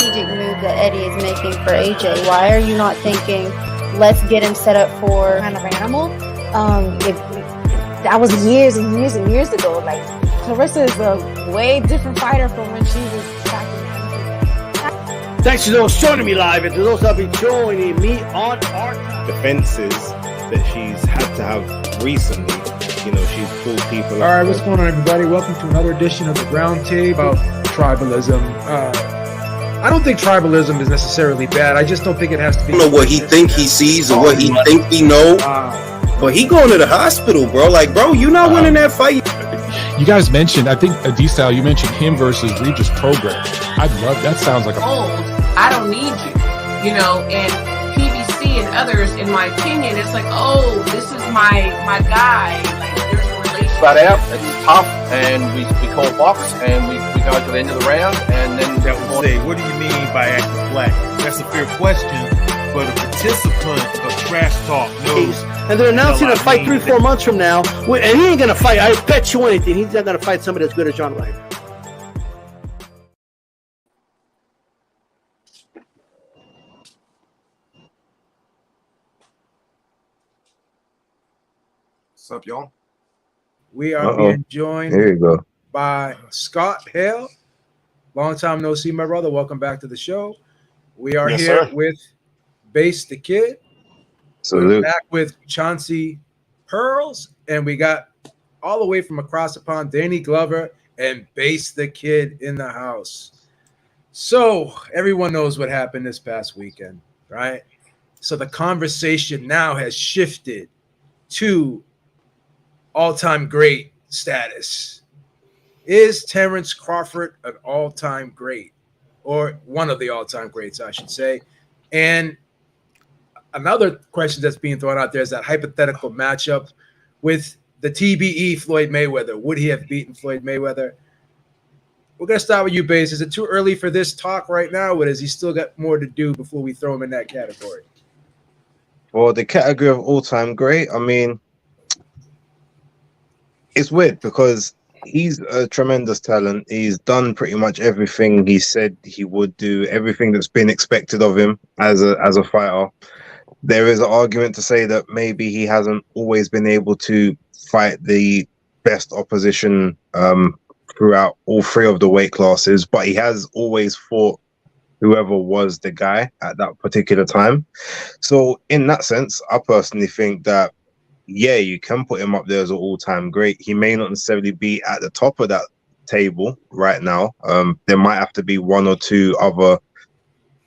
strategic move that Eddie is making for AJ? Why are you not thinking, let's get him set up for kind of animal? If that was years and years and years ago. Like, Clarissa is a way different fighter from when she was back in. Thanks to those joining me live and to those that will be joining me on our defenses that she's had to have recently. You know, she's pulled people. All right, what's going on, everybody? Welcome to another edition of the Roundtable about tribalism. I don't think tribalism is necessarily bad. I just don't think it has to be. I don't know what he think he sees or what he think he know. But he going to the hospital, bro. Like, bro, you not winning that fight. You guys mentioned, I think, D-Style, you mentioned him versus Regis Prograis. I'd love, that sounds like a... Old, I don't need you, you know, and PBC and others, in my opinion, it's like, oh, this is my guy. Like, there's a relationship. Flat out, it's tough, and we call box, and we go to the end of the round, and then... That would say, what do you mean by acting black? That's a fair question, but a participant of trash talk knows... And they're announcing a fight 3-4 months from now. And he ain't going to fight. I bet you anything. He's not going to fight somebody as good as John Ryder. What's up, y'all? We are being joined by Scott Hale. Long time no see, my brother. Welcome back to the show. We are here with Base the Kid. Salute. We're back with Chauncey Pearls, and we got all the way from across the pond, Danny Glover and Base the Kid in the house. So everyone knows what happened this past weekend, right? So the conversation now has shifted to all-time great status. Is Terence Crawford an all-time great, or one of the all-time greats, I should say? And another question that's being thrown out there is that hypothetical matchup with the TBE Floyd Mayweather. Would he have beaten Floyd Mayweather? We're going to start with you, Base. Is it too early for this talk right now, or has he still got more to do before we throw him in that category? Well, the category of all-time great, I mean, it's weird because he's a tremendous talent. He's done pretty much everything he said he would do, everything that's been expected of him as a fighter. There is an argument to say that maybe he hasn't always been able to fight the best opposition throughout all three of the weight classes, but he has always fought whoever was the guy at that particular time. So in that sense, I personally think that, yeah, you can put him up there as an all-time great. He may not necessarily be at the top of that table right now. There might have to be one or two other,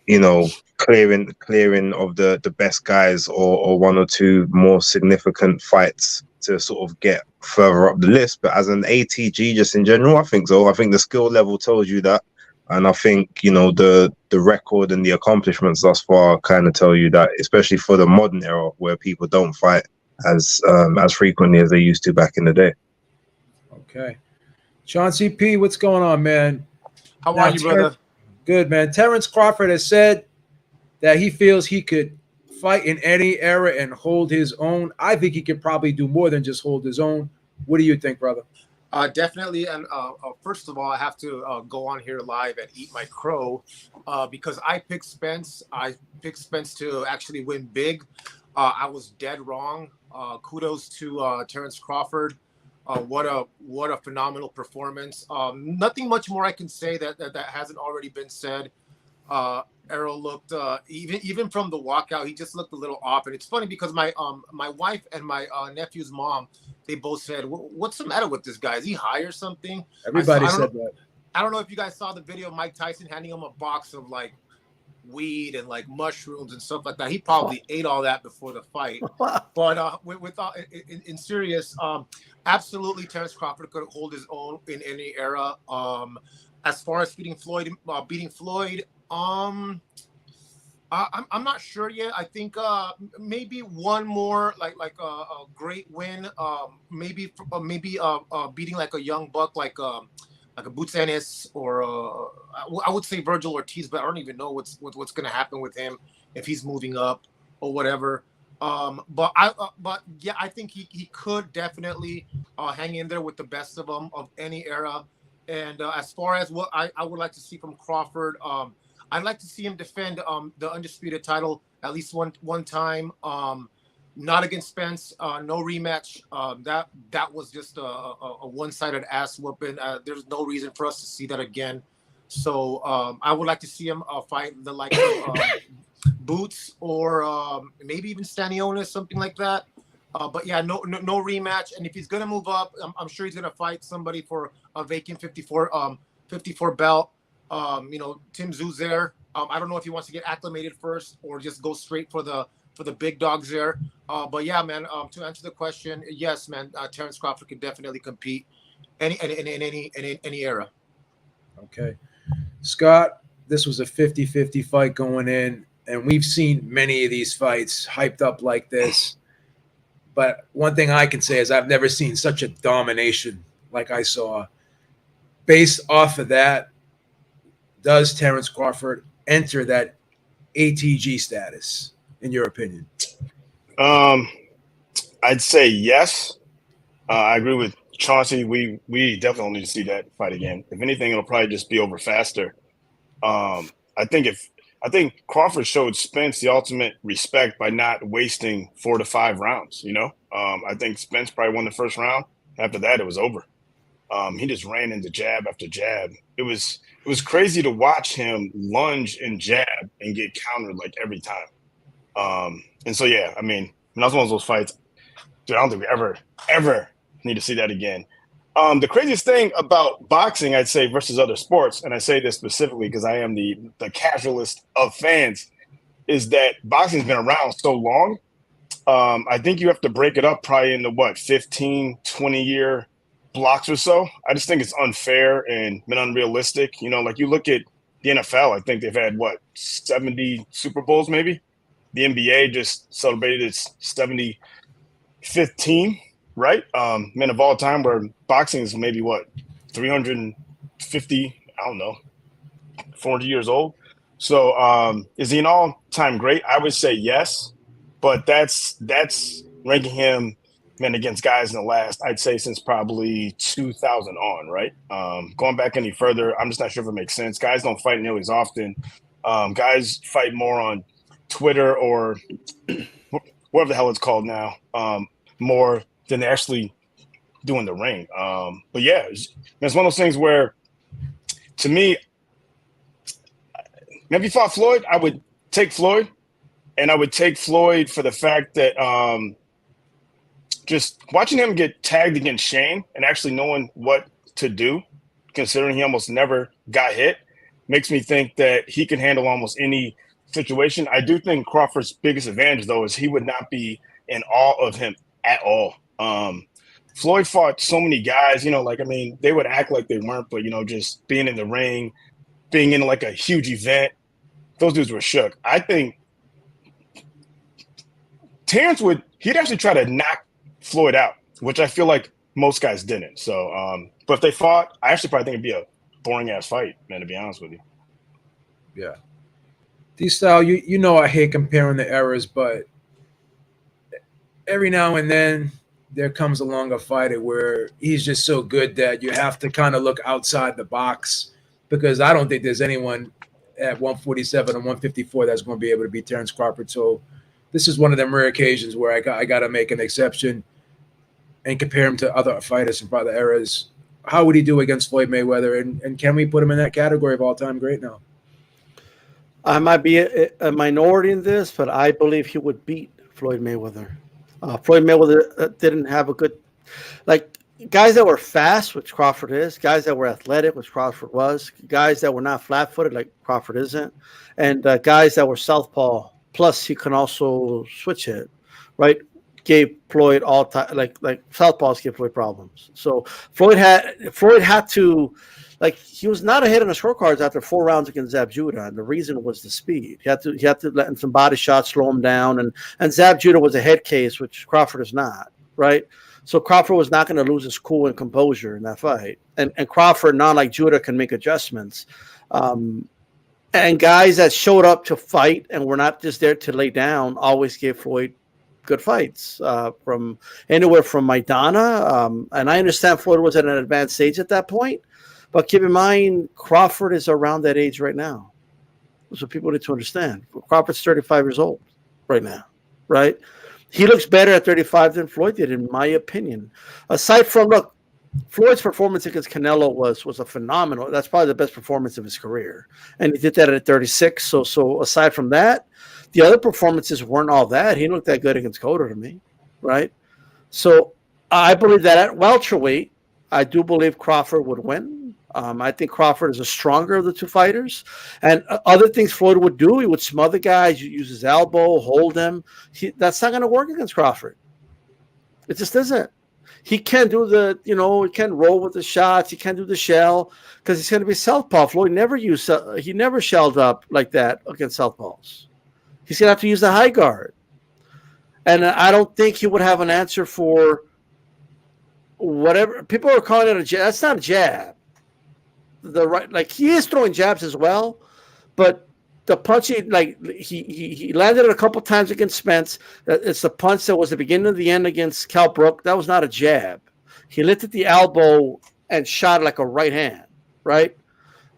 you know, clearing of the best guys, or one or two more significant fights to sort of get further up the list. But as an ATG, just in general, I think so. I think the skill level tells you that, and I think, you know, the record and the accomplishments thus far kind of tell you that, especially for the modern era where people don't fight as frequently as they used to back in the day. Okay, Chauncey P, what's going on, man? How are you, brother? Good, man. Terence Crawford has said that he feels he could fight in any era and hold his own. I think he could probably do more than just hold his own. What do you think, brother? Definitely. And first of all, I have to go on here live and eat my crow because I picked Spence. I picked Spence to actually win big. I was dead wrong. Kudos to Terence Crawford. What a phenomenal performance. Nothing much more I can say that hasn't already been said. Errol looked even from the walkout, he just looked a little off. And it's funny because my wife and my nephew's mom, they both said, "What's the matter with this guy? Is he high or something?" Everybody said that. I don't know if you guys saw the video of Mike Tyson handing him a box of like weed and like mushrooms and stuff like that. He probably ate all that before the fight. But in serious, absolutely, Terence Crawford could hold his own in any era. As far as beating Floyd, I'm not sure yet. I think maybe one more like a great win. Maybe beating like a young buck like a Boots Ennis or I would say Virgil Ortiz, but I don't even know what's going to happen with him if he's moving up or whatever. But yeah, I think he could definitely hang in there with the best of them of any era. And as far as what I would like to see from Crawford, I'd like to see him defend the undisputed title at least one time. Not against Spence, no rematch. That was just a one-sided ass whooping. There's no reason for us to see that again. So I would like to see him fight the likes of Boots or maybe even Stanionis, something like that. But yeah, no rematch. And if he's gonna move up, I'm sure he's gonna fight somebody for a vacant 54 belt. Tim Tszyu's there. I don't know if he wants to get acclimated first or just go straight for the big dogs there. But yeah, man. To answer the question, yes, man. Terence Crawford can definitely compete in any era. Okay, Scott. This was a 50-50 fight going in, and we've seen many of these fights hyped up like this. But one thing I can say is I've never seen such a domination like I saw. Based off of that, does Terence Crawford enter that ATG status, in your opinion? I'd say yes. I agree with Chauncey. We definitely need to see that fight again. If anything, it'll probably just be over faster. I think Crawford showed Spence the ultimate respect by not wasting 4 to 5 rounds. I think Spence probably won the first round. After that, it was over. He just ran into jab after jab. It was crazy to watch him lunge and jab and get countered like every time. And so yeah, I mean, that was one of those fights. Dude, I don't think we ever need to see that again. The craziest thing about boxing, I'd say, versus other sports, and I say this specifically because I am the casualist of fans, is that boxing's been around so long. I think you have to break it up probably into 15, 20-year blocks or so. I just think it's unfair and been unrealistic. Like you look at the NFL, I think they've had 70 Super Bowls maybe. The NBA just celebrated its 75th team. Right? Men of all time, where boxing is maybe 350, I don't know, 400 years old. So is he an all-time great? I would say yes, but that's ranking him against guys in the last, I'd say, since probably 2000 on, right? Going back any further, I'm just not sure if it makes sense. Guys don't fight nearly as often. Guys fight more on Twitter or whatever the hell it's called now, more than they actually do in the ring. But yeah, it's one of those things where, to me, maybe if I fought Floyd, I would take Floyd, and I would take Floyd for the fact that just watching him get tagged against Shane and actually knowing what to do, considering he almost never got hit, makes me think that he can handle almost any situation. I do think Crawford's biggest advantage, though, is he would not be in awe of him at all. Floyd fought so many guys, they would act like they weren't, but, just being in the ring, being in a huge event, those dudes were shook. I think Terence he'd actually try to knock Floyd out, which I feel like most guys didn't. So, but if they fought, I actually probably think it'd be a boring ass fight, man, to be honest with you. Yeah. D-Style, I hate comparing the eras, but every now and then there comes along a fighter where he's just so good that you have to kind of look outside the box, because I don't think there's anyone at 147 and 154 that's going to be able to beat Terence Crawford. So this is one of them rare occasions where I got to make an exception and compare him to other fighters from other eras. How would he do against Floyd Mayweather? And can we put him in that category of all-time great now? I might be a minority in this, but I believe he would beat Floyd Mayweather. Floyd Mayweather didn't have a good, guys that were fast, which Crawford is, guys that were athletic, which Crawford was, guys that were not flat-footed, like Crawford isn't, and guys that were southpaw. Plus, he can also switch hit, right? Gave Floyd all time, like southpaws give Floyd problems. So Floyd had to. He was not ahead on the scorecards after 4 rounds against Zab Judah, and the reason was the speed. He had to let in some body shots, slow him down, and Zab Judah was a head case, which Crawford is not, right? So Crawford was not going to lose his cool and composure in that fight, and Crawford, not like Judah, can make adjustments. And guys that showed up to fight and were not just there to lay down always gave Floyd good fights, from anywhere from Maidana, and I understand Floyd was at an advanced age at that point. But keep in mind, Crawford is around that age right now. That's what people need to understand. Crawford's 35 years old right now, right? He looks better at 35 than Floyd did, in my opinion. Aside from, look, Floyd's performance against Canelo was a phenomenal. That's probably the best performance of his career, and he did that at 36. So aside from that, the other performances weren't all that. He looked that good against Cotto to me, right? So I believe that at welterweight, I do believe Crawford would win. I think Crawford is a stronger of the two fighters. And other things Floyd would do, he would smother guys, use his elbow, hold them. That's not going to work against Crawford. It just isn't. He can't do he can't roll with the shots. He can't do the shell because he's going to be southpaw. Floyd he never shelled up like that against southpaws. He's going to have to use the high guard. And I don't think he would have an answer for whatever. People are calling it a jab. That's not a jab. He is throwing jabs as well, but the punch he landed it a couple times against Spence. It's the punch that was the beginning of the end against Cal Brook. That was not a jab. He lifted the elbow and shot like a right hand, right?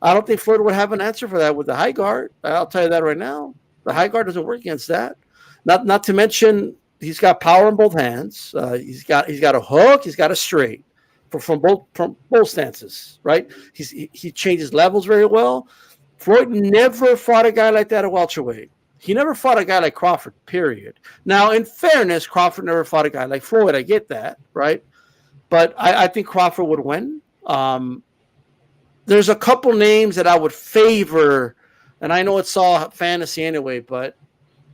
I don't think Floyd would have an answer for that with the high guard. I'll tell you that right now. The high guard doesn't work against that. Not to mention he's got power in both hands. He's got a hook. He's got a straight. From both stances, right? He changes levels very well. Floyd never fought a guy like that at welterweight. He never fought a guy like Crawford, period. Now, in fairness, Crawford never fought a guy like Floyd. I get that, right? But I think Crawford would win. There's a couple names that I would favor, and I know it's all fantasy anyway, but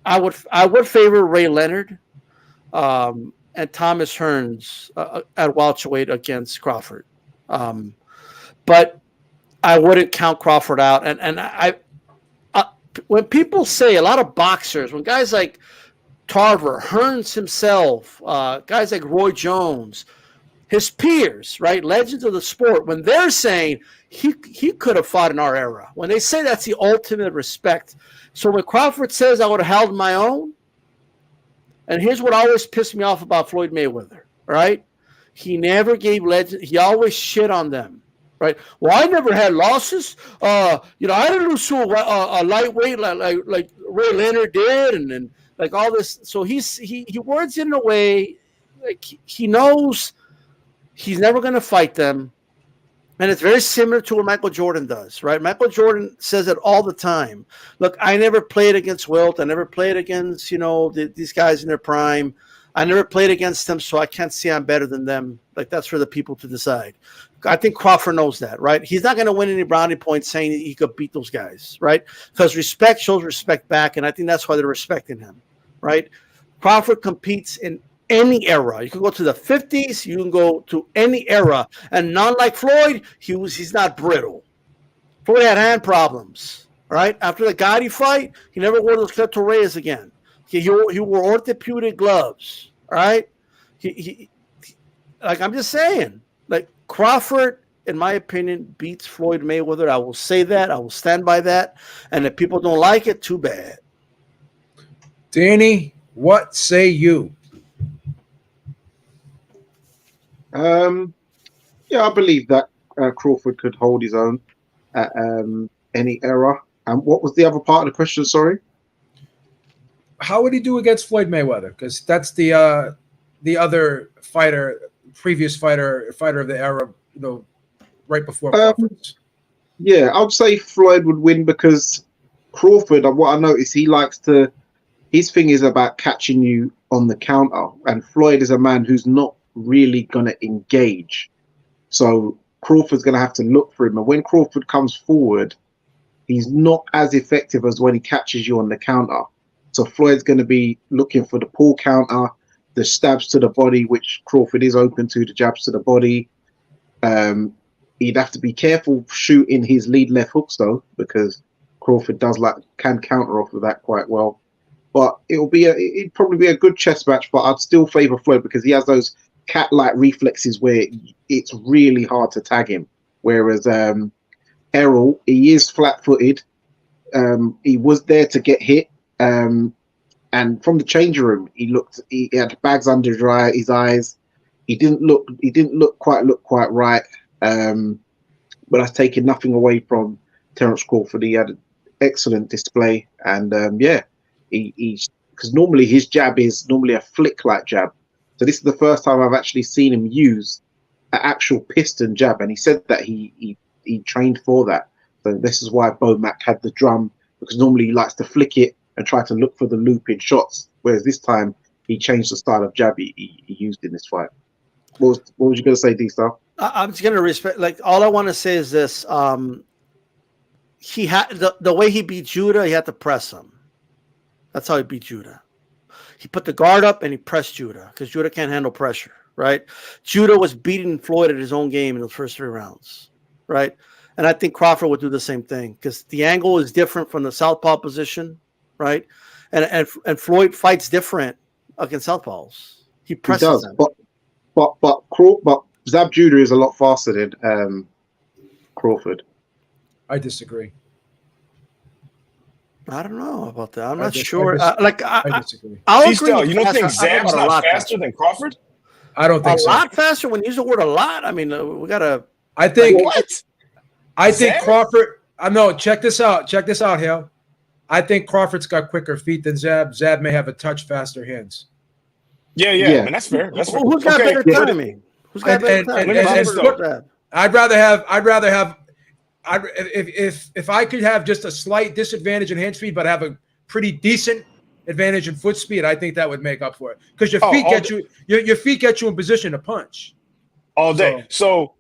I would favor Ray Leonard. And Thomas Hearns at welterweight against Crawford. But I wouldn't count Crawford out. And I when people say, a lot of boxers, when guys like Tarver, Hearns himself, guys like Roy Jones, his peers, right, legends of the sport, when they're saying he could have fought in our era, when they say that's the ultimate respect. So when Crawford says I would have held my own, and here's what always pissed me off about Floyd Mayweather, right? He never gave legend. He always shit on them, right? Well, I never had losses. I didn't lose to a lightweight like Ray Leonard did, and like all this. So he words it in a way like he knows he's never going to fight them, and it's very similar to what Michael Jordan does, right? Michael Jordan says it all the time. Look, I never played against Wilt. I never played against, these guys in their prime. I never played against them, so I can't say I'm better than them. Like, that's for the people to decide. I think Crawford knows that, right? He's not going to win any brownie points saying he could beat those guys, right? Because respect shows respect back, and I think that's why they're respecting him, right? Crawford competes in any era. You can go to the 50s, you can go to any era, and not like Floyd, he's not brittle. Floyd had hand problems, right? After the Gotti fight, he never wore those Cleto Reyes again. He wore orthopedic gloves, all right? He I'm just saying, like, Crawford, in my opinion, beats Floyd Mayweather. I will say that. I will stand by that. And if people don't like it, too bad. Danny, what say you? I believe that Crawford could hold his own at any era. And what was the other part of the question? Sorry. How would he do against Floyd Mayweather? Because that's the other fighter, previous fighter of the era, right before Crawford's. Yeah, I'd say Floyd would win because Crawford, what I noticed, his thing is about catching you on the counter, and Floyd is a man who's not really going to engage. So Crawford's going to have to look for him. And when Crawford comes forward, he's not as effective as when he catches you on the counter. So Floyd's going to be looking for the pull counter, the stabs to the body, which Crawford is open to, the jabs to the body. He'd have to be careful shooting his lead left hooks, though, because Crawford can counter off of that quite well. But it'd probably be a good chess match, but I'd still favour Floyd because he has those cat-like reflexes where it's really hard to tag him. Whereas Errol, he is flat-footed. He was there to get hit. And from the changing room, he had bags under his eyes. He didn't look quite right. But that's taking nothing away from Terence Crawford. He had excellent display. And he's because normally his jab is normally a flick like jab. So this is the first time I've actually seen him use an actual piston jab, and he said that he trained for that. So this is why Bomac had the drum, because normally he likes to flick it and try to look for the loop in shots, whereas this time he changed the style of jab he used in this fight. What was you going to say, D-Star? I'm just going to respect. Like, all I want to say is this: he had the way he beat Judah, he had to press him. That's how he beat Judah. He put the guard up and he pressed Judah because Judah can't handle pressure, right? Judah was beating Floyd at his own game in the first 3 rounds, right? And I think Crawford would do the same thing because the angle is different from the southpaw position, right? And Floyd fights different against southpaws. He presses them. But Zab Judah is a lot faster than Crawford. I disagree. I don't know about that. I'm not sure. I disagree. I'll agree with you don't think faster. Zab's not faster than Crawford? I don't think a so. lot faster. When you use the word a lot, I mean, we gotta. I think what? I think Zab? Crawford. No, check this out. Check this out, Hale. I think Crawford's got quicker feet than Zab. Zab may have a touch faster hands. Yeah. I mean, that's fair. That's fair. Who's got better timing? Who's got better timing? I'd rather have. If I could have just a slight disadvantage in hand speed, but have a pretty decent advantage in foot speed, I think that would make up for it. Because your feet get you, your feet get you in position to punch all day. So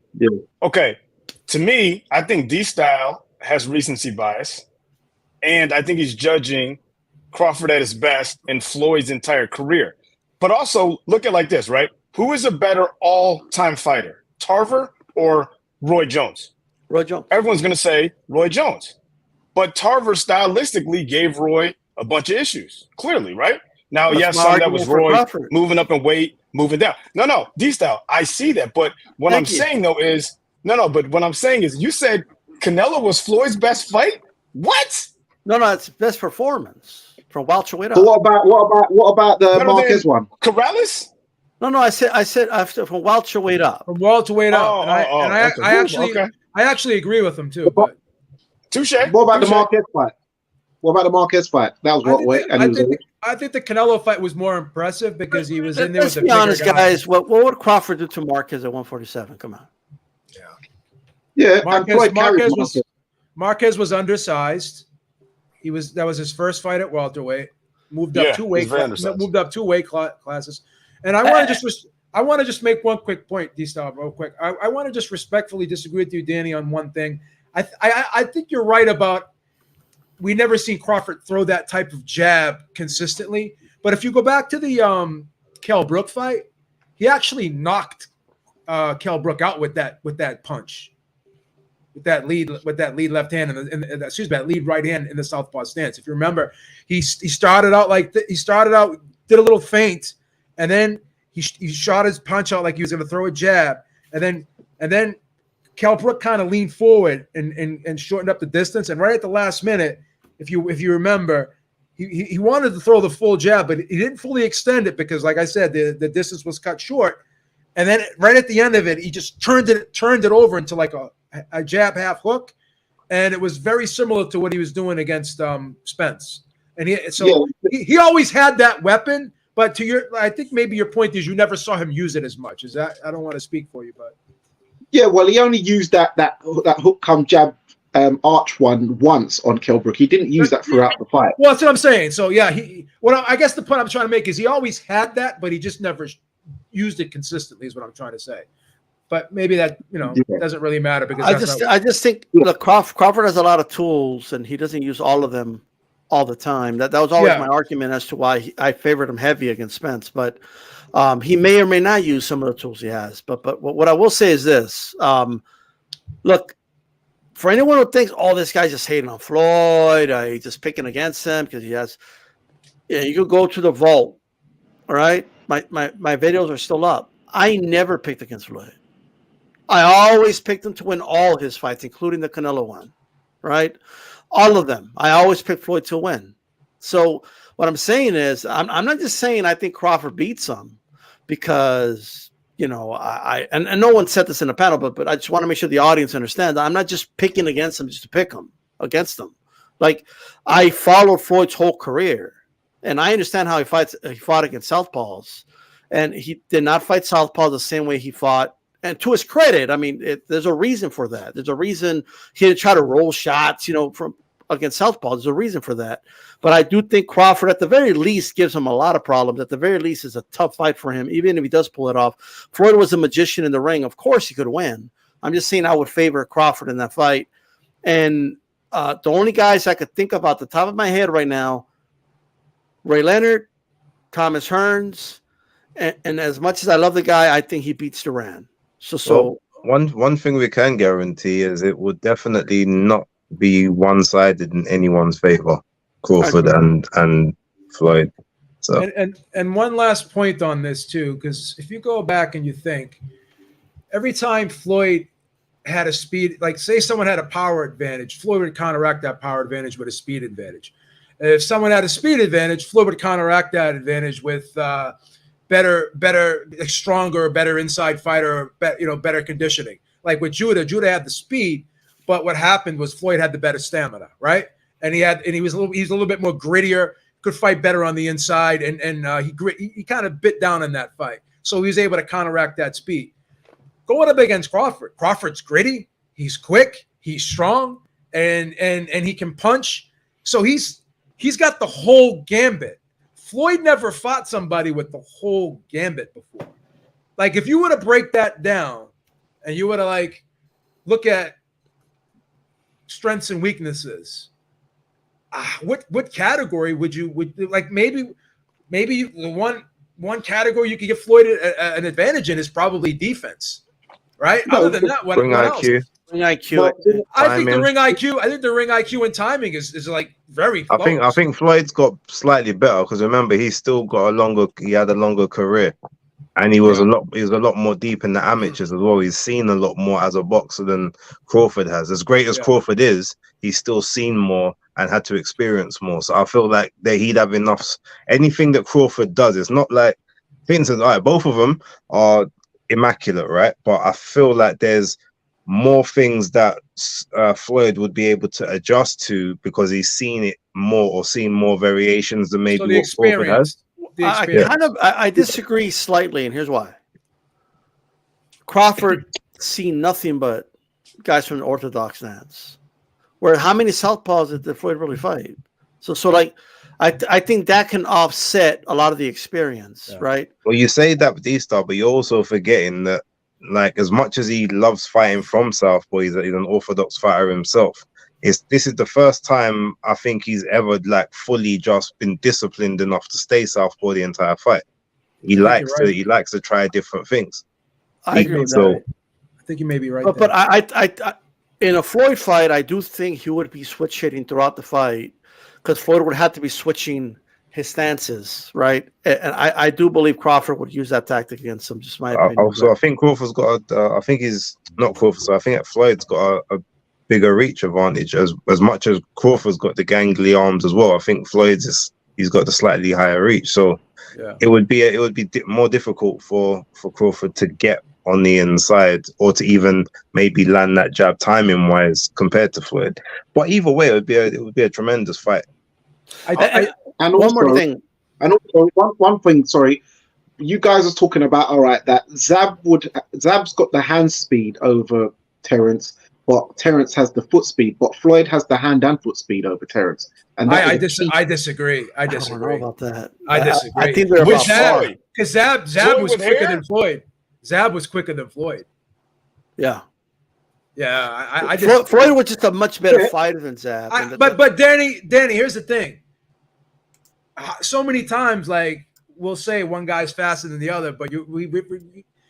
okay, to me, I think D-Style has recency bias, and I think he's judging Crawford at his best in Floyd's entire career. But also look at it like this, right? Who is a better all-time fighter, Tarver or Roy Jones? Roy Jones. Everyone's going to say Roy Jones. But Tarver stylistically gave Roy a bunch of issues, clearly, right? Now, yes, some of that was Roy moving up in weight, moving down. No, D-Style, I see that. But what I'm saying, though, is but what I'm saying is you said Canelo was Floyd's best fight? What? No, it's best performance from welterweight up. So what about the Marquez one? Corrales? No, I said after from welterweight up. From welterweight up. I actually agree with him too. But touche. What about the Marquez fight? What about the Marquez fight? That was what weight? I think the Canelo fight was more impressive because he was in there with the bigger honest, guy. guys. What would Crawford do to Marquez at 147? Come on. Yeah, Marquez was undersized. That was his first fight at welterweight. Moved up 2 weight classes. And I want to just make one quick point, D-Style, real quick. I want to just respectfully disagree with you, Danny, on one thing. I think you're right about we never seen Crawford throw that type of jab consistently. But if you go back to the Kell Brook fight, he actually knocked Kell Brook out with that punch. With that lead left hand that lead right hand in the southpaw stance. If you remember, he started out did a little feint, and then he shot his punch out like he was going to throw a jab, and then Kell Brook kind of leaned forward and shortened up the distance. And right at the last minute, if you remember, he wanted to throw the full jab, but he didn't fully extend it because, like I said, the distance was cut short. And then right at the end of it, he just turned it over into like a jab half hook, and it was very similar to what he was doing against Spence. And he always had that weapon. But I think maybe your point is you never saw him use it as much. Is that? I don't want to speak for you, but yeah, well, he only used that hook come jab arch one once on Kell Brook. He didn't use that throughout the fight. Well, that's what I'm saying. So yeah, I guess the point I'm trying to make is he always had that, but he just never used it consistently. Is what I'm trying to say. But maybe that doesn't really matter because I just think look, Crawford has a lot of tools and he doesn't use all of them all the time. That was always my argument as to why I favored him heavy against Spence. But he may or may not use some of the tools he has. But what I will say is this: look, for anyone who thinks, "Oh, this guy's just hating on Floyd, he's just picking against him because he has," you could go to the vault. All right, my videos are still up. I never picked against Floyd. I always picked him to win all his fights, including the Canelo one, right? All of them. I always picked Floyd to win. So what I'm saying is, I'm not just saying I think Crawford beats him because, and no one said this in the panel, but I just want to make sure the audience understands. I'm not just picking against him just to pick him against him. Like, I followed Floyd's whole career, and I understand how he fought against southpaws, and he did not fight southpaws the same way he fought. And to his credit, I mean, there's a reason for that. There's a reason he didn't try to roll shots, from against southpaws. There's a reason for that. But I do think Crawford, at the very least, gives him a lot of problems. At the very least, is a tough fight for him, even if he does pull it off. Floyd was a magician in the ring. Of course, he could win. I'm just saying I would favor Crawford in that fight. And the only guys I could think of off the top of my head right now, Ray Leonard, Thomas Hearns, and as much as I love the guy, I think he beats Duran. So one thing we can guarantee is it would definitely not be one-sided in anyone's favor, Crawford and Floyd. So and one last point on this too, because if you go back and you think, every time Floyd had a speed, like say someone had a power advantage, Floyd would counteract that power advantage with a speed advantage. And if someone had a speed advantage, Floyd would counteract that advantage with better, stronger, better inside fighter, better conditioning. Like with Judah had the speed, but what happened was Floyd had the better stamina, right? And he was a little bit more grittier, could fight better on the inside, and he kind of bit down in that fight, so he was able to counteract that speed. Going up against Crawford, Crawford's gritty, he's quick, he's strong, and he can punch, so he's got the whole gambit. Floyd never fought somebody with the whole gambit before. Like, if you were to break that down and you were to look at strengths and weaknesses, what category would maybe one category you could give Floyd an advantage in is probably defense, right? No, Other than that, what else? Ring IQ. I think the ring IQ and timing is very close. I think Floyd's got slightly better because remember he had a longer career, and he was a lot more deep in the amateurs as well. He's seen a lot more as a boxer than Crawford has. As great as Crawford is, he's still seen more and had to experience more. So I feel like that he'd have enough. Anything that Crawford does, it's not like, for instance, all right, both of them are immaculate, right? But I feel like there's more things that Floyd would be able to adjust to because he's seen it more or seen more variations than maybe what Crawford has. I disagree slightly, and here's why. Crawford seen nothing but guys from the orthodox stance. Where how many southpaws did Floyd really fight? So I think that can offset a lot of the experience, right? Well, you say that with D-Star, but you're also forgetting that, as much as he loves fighting from southpaw, he's an orthodox fighter himself. This is the first time I think he's ever fully just been disciplined enough to stay southpaw the entire fight. He likes to try different things. I agree with that. I think you may be right. But I in a Floyd fight, I do think he would be switch hitting throughout the fight because Floyd would have to be switching his stances, right? And I do believe Crawford would use that tactic against him. Just my opinion. Also, I think Crawford's got. I think he's not Crawford. So I think that Floyd's got a bigger reach advantage. As much as Crawford's got the gangly arms as well, I think he's got the slightly higher reach. So it would be more difficult for Crawford to get on the inside or to even maybe land that jab timing wise compared to Floyd. But either way, it would be a tremendous fight. And one also, more thing. And also one thing, sorry. You guys are talking about, all right, that Zab's got the hand speed over Terence, but Terence has the foot speed, but Floyd has the hand and foot speed over Terence. And I disagree. I don't know about that. I disagree. I think they're about Zab, because Zab was quicker than Floyd. Zab was quicker than Floyd. Yeah. Yeah, Floyd was just a much better fighter than Zab. But Danny, here's the thing. So many times, we'll say one guy's faster than the other, but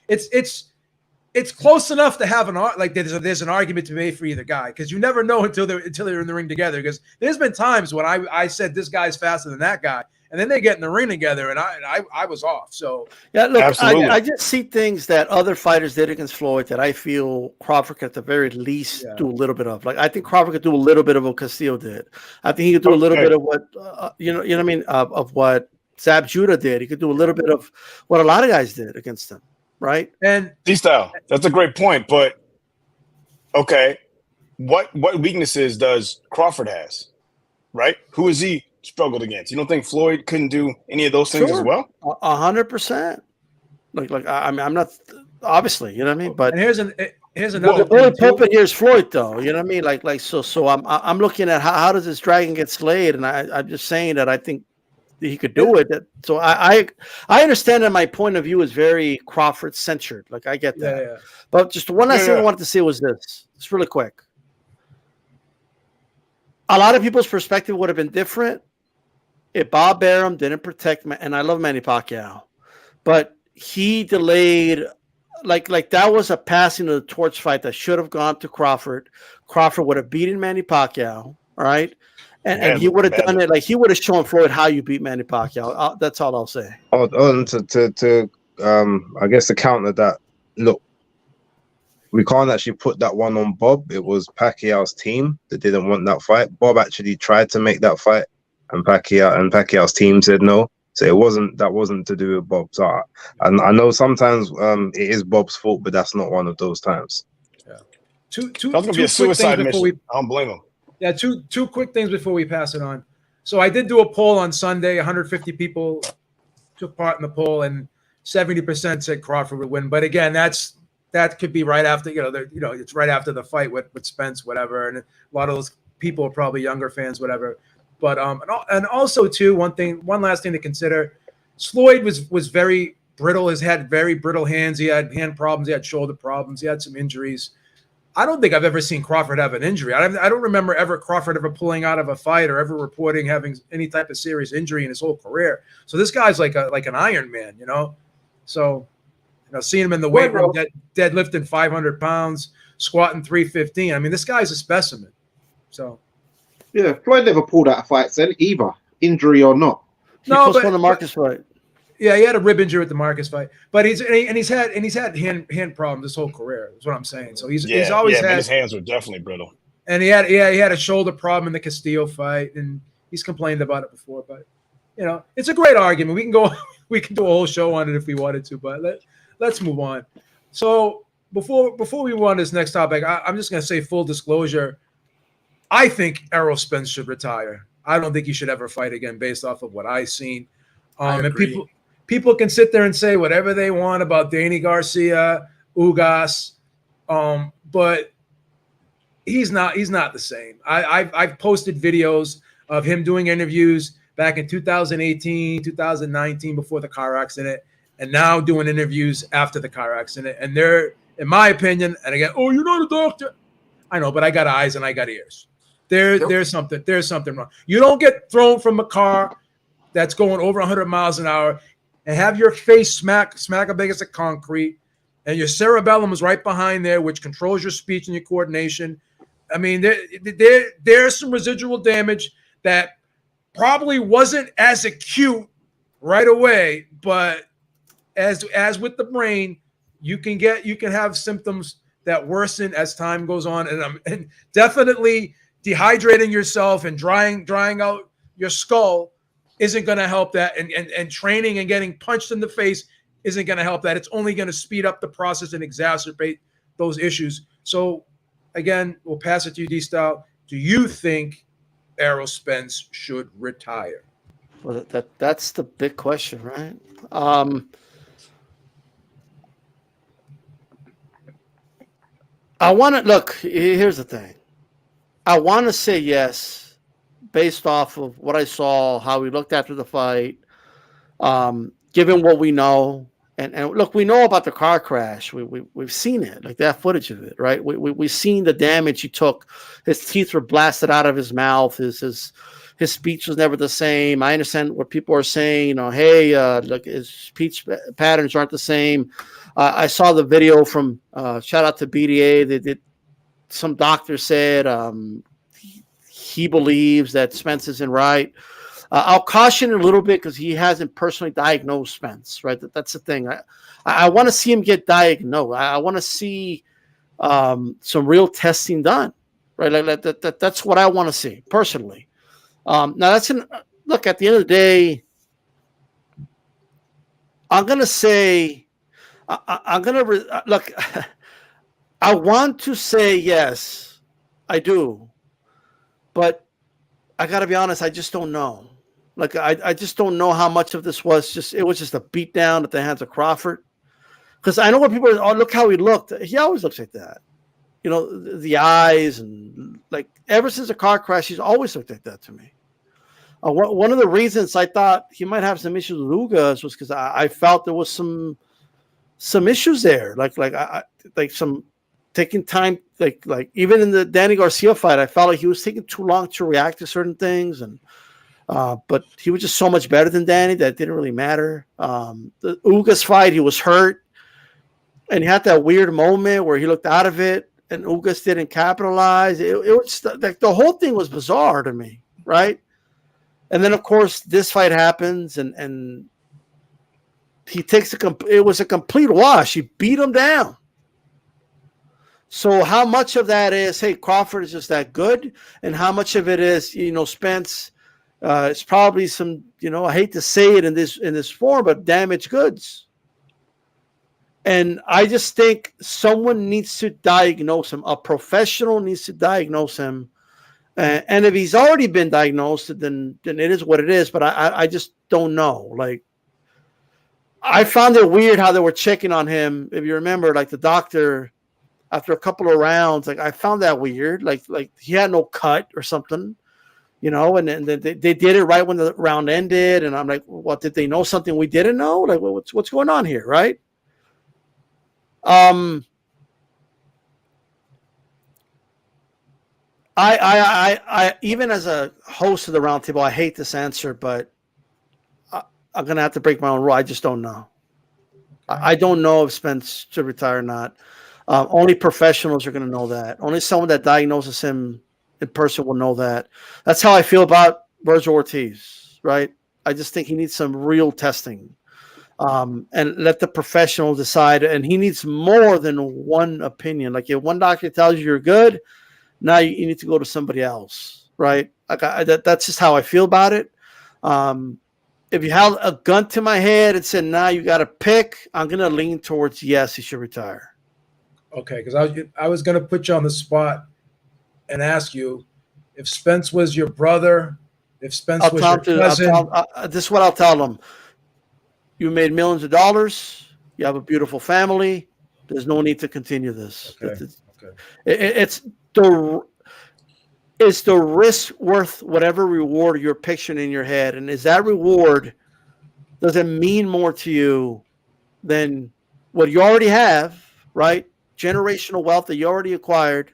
it's close enough to have there's an argument to be made for either guy because you never know until they're in the ring together. Because there's been times when I said this guy's faster than that guy, and then they get in the ring together, and I was off. So yeah, look, I just see things that other fighters did against Floyd that I feel Crawford could at the very least do a little bit of. I think Crawford could do a little bit of what Castillo did. I think he could do a little bit of what you know what I mean of what Zab Judah did. He could do a little bit of what a lot of guys did against him, right? And D-Style, that's a great point. But okay, what weaknesses does Crawford has? right? Who has he struggled against? You don't think Floyd couldn't do any of those things as well? 100%. Like I mean, I'm not obviously, you know what I mean. But and here's another the only thing too. pulpit here is Floyd, though. You know what I mean? Like so I'm looking at how does this dragon get slayed, and I'm just saying that I think he could do it. So I understand that my point of view is very Crawford centered. Like I get that. Yeah. But just one last thing I wanted to say was this. It's really quick. A lot of people's perspective would have been different if Bob Arum didn't protect and I love Manny Pacquiao, but he delayed. Like that was a passing of the torch fight that should have gone to Crawford. Crawford would have beaten Manny Pacquiao, all right? And he would have done it. Like he would have shown Floyd how you beat Manny Pacquiao. That's all I'll say. Oh, and to I guess to counter that, look, we can't actually put that one on Bob. It was Pacquiao's team that didn't want that fight. Bob actually tried to make that fight, and Pacquiao's team said no. So that wasn't to do with Bob. So I know sometimes it is Bob's fault, but that's not one of those times. Yeah. That's gonna be a suicide mission. I don't blame him. Yeah, two quick things before we pass it on. So I did do a poll on Sunday. 150 people took part in the poll, and 70% said Crawford would win. But again, that could be right after it's right after the fight with Spence, whatever. And a lot of those people are probably younger fans, whatever. But and also too, one last thing to consider, Floyd was very brittle. He had very brittle hands. He had hand problems. He had shoulder problems. He had some injuries. I don't think I've ever seen Crawford have an injury. I don't remember Crawford ever pulling out of a fight or ever reporting having any type of serious injury in his whole career. So this guy's like an Iron Man, you know. So seeing him in the weight room, deadlifting 500 pounds, squatting 315. I mean, this guy's a specimen. So. Yeah, Floyd never pulled out of fights then either, injury or not. He postponed the Marcus fight. Yeah, he had a rib injury with the Marcus fight, but he's had hand problems his whole career. Is what I'm saying. So he's always had. His hands were definitely brittle. And he had a shoulder problem in the Castillo fight, and he's complained about it before. But it's a great argument. We can do a whole show on it if we wanted to, but let's move on. So before we move on to this next topic, I'm just gonna say full disclosure. I think Errol Spence should retire. I don't think he should ever fight again based off of what I've seen. And people can sit there and say whatever they want about Danny Garcia, Ugas, but he's not the same. I've posted videos of him doing interviews back in 2018, 2019 before the car accident, and now doing interviews after the car accident. And they're, in my opinion, and again, oh, you're not a doctor. I know, but I got eyes and I got ears. There's something wrong. You don't get thrown from a car that's going over 100 miles an hour and have your face smack up against the concrete, and your cerebellum is right behind there, which controls your speech and your coordination. I mean, there's some residual damage that probably wasn't as acute right away, but as with the brain, you can have symptoms that worsen as time goes on, and definitely dehydrating yourself and drying out your skull isn't going to help that, and training and getting punched in the face isn't going to help that. It's only going to speed up the process and exacerbate those issues. So again, we'll pass it to you, D-Style. Do you think Errol Spence should retire? Well, that's the big question, right? I want to look. Here's the thing. I want to say yes, based off of what I saw, how he looked after the fight, given what we know, and look, we know about the car crash. We've seen it, like that footage of it, right? We've seen the damage he took. His teeth were blasted out of his mouth. His speech was never the same. I understand what people are saying. Hey, look, his speech patterns aren't the same. I saw the video from shout out to BDA. Some doctor said he believes that Spence isn't right. I'll caution a little bit because he hasn't personally diagnosed Spence, right? That's the thing. I want to see him get diagnosed. I want to see some real testing done, right? Like that's what I want to see personally. Now look, at the end of the day, I'm going to say, look, I want to say yes, I do. But I got to be honest, I just don't know. Like, I just don't know how much of this was just, it was just a beatdown at the hands of Crawford. Because I know what people are, oh, look how he looked. He always looks like that. You know, the eyes and like ever since the car crash, he's always looked like that to me. One of the reasons I thought he might have some issues with Ugas was because I felt there was some issues there, like some taking time, like even in the Danny Garcia fight, I felt like he was taking too long to react to certain things, and but he was just so much better than Danny that it didn't really matter. The Ugas fight, he was hurt, and he had that weird moment where he looked out of it, and Ugas didn't capitalize. It was like the whole thing was bizarre to me, right? And then, of course, this fight happens, and he takes it was a complete wash. He beat him down. So how much of that is, hey, Crawford is just that good, and how much of it is, you know, Spence? It's probably some, you know, I hate to say it in this form, but damaged goods. And I just think someone needs to diagnose him. A professional needs to diagnose him. And if he's already been diagnosed, then it is what it is. But I just don't know. Like, I found it weird how they were checking on him. If you remember, like the doctor, after a couple of rounds, like I found that weird. Like he had no cut or something, you know. And then they did it right when the round ended. And I'm like, what, did they know something we didn't know? Like, what's going on here, right? I even as a host of the Roundtable, I hate this answer, but I'm gonna have to break my own rule. I just don't know. I don't know if Spence should retire or not. Only professionals are gonna know that. Only someone that diagnoses him in person will know that. That's how I feel about Virgil Ortiz, right? I just think he needs some real testing, and let the professional decide. And he needs more than one opinion. Like if one doctor tells you you're good, now you need to go to somebody else, right? Like that's just how I feel about it. If you held a gun to my head and said, "Now you got to pick," I'm gonna lean towards yes, he should retire. Okay, because I was gonna put you on the spot and ask you if Spence was your brother, if Spence was your cousin. This is what I'll tell them: you made millions of dollars. You have a beautiful family. There's no need to continue this. Okay. Is the risk worth whatever reward you're picturing in your head? And is that reward, does it mean more to you than what you already have, right? Generational wealth that you already acquired,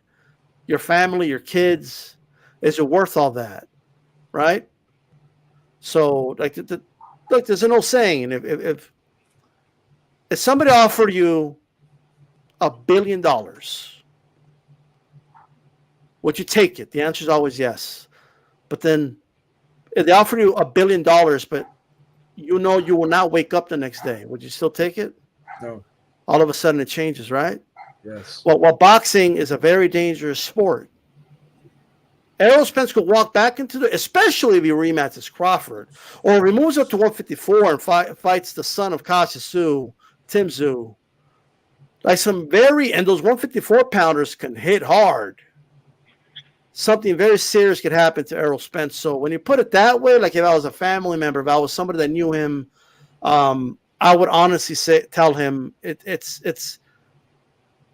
your family, your kids. Is it worth all that, right? So, like, look, there's an old saying: if somebody offered you $1 billion, would you take it? The answer is always yes. But then if they offer you $1 billion, but you know you will not wake up the next day, would you still take it? No. All of a sudden it changes, right? Yes. Well, boxing is a very dangerous sport. Errol Spence could walk back into especially if he rematches Crawford, or he moves up to 154 and fights the son of Cassius Tszyu, Tim Tszyu. Like and those 154 pounders can hit hard. Something very serious could happen to Errol Spence. So when you put it that way, like if I was a family member, if I was somebody that knew him, I would honestly tell him it's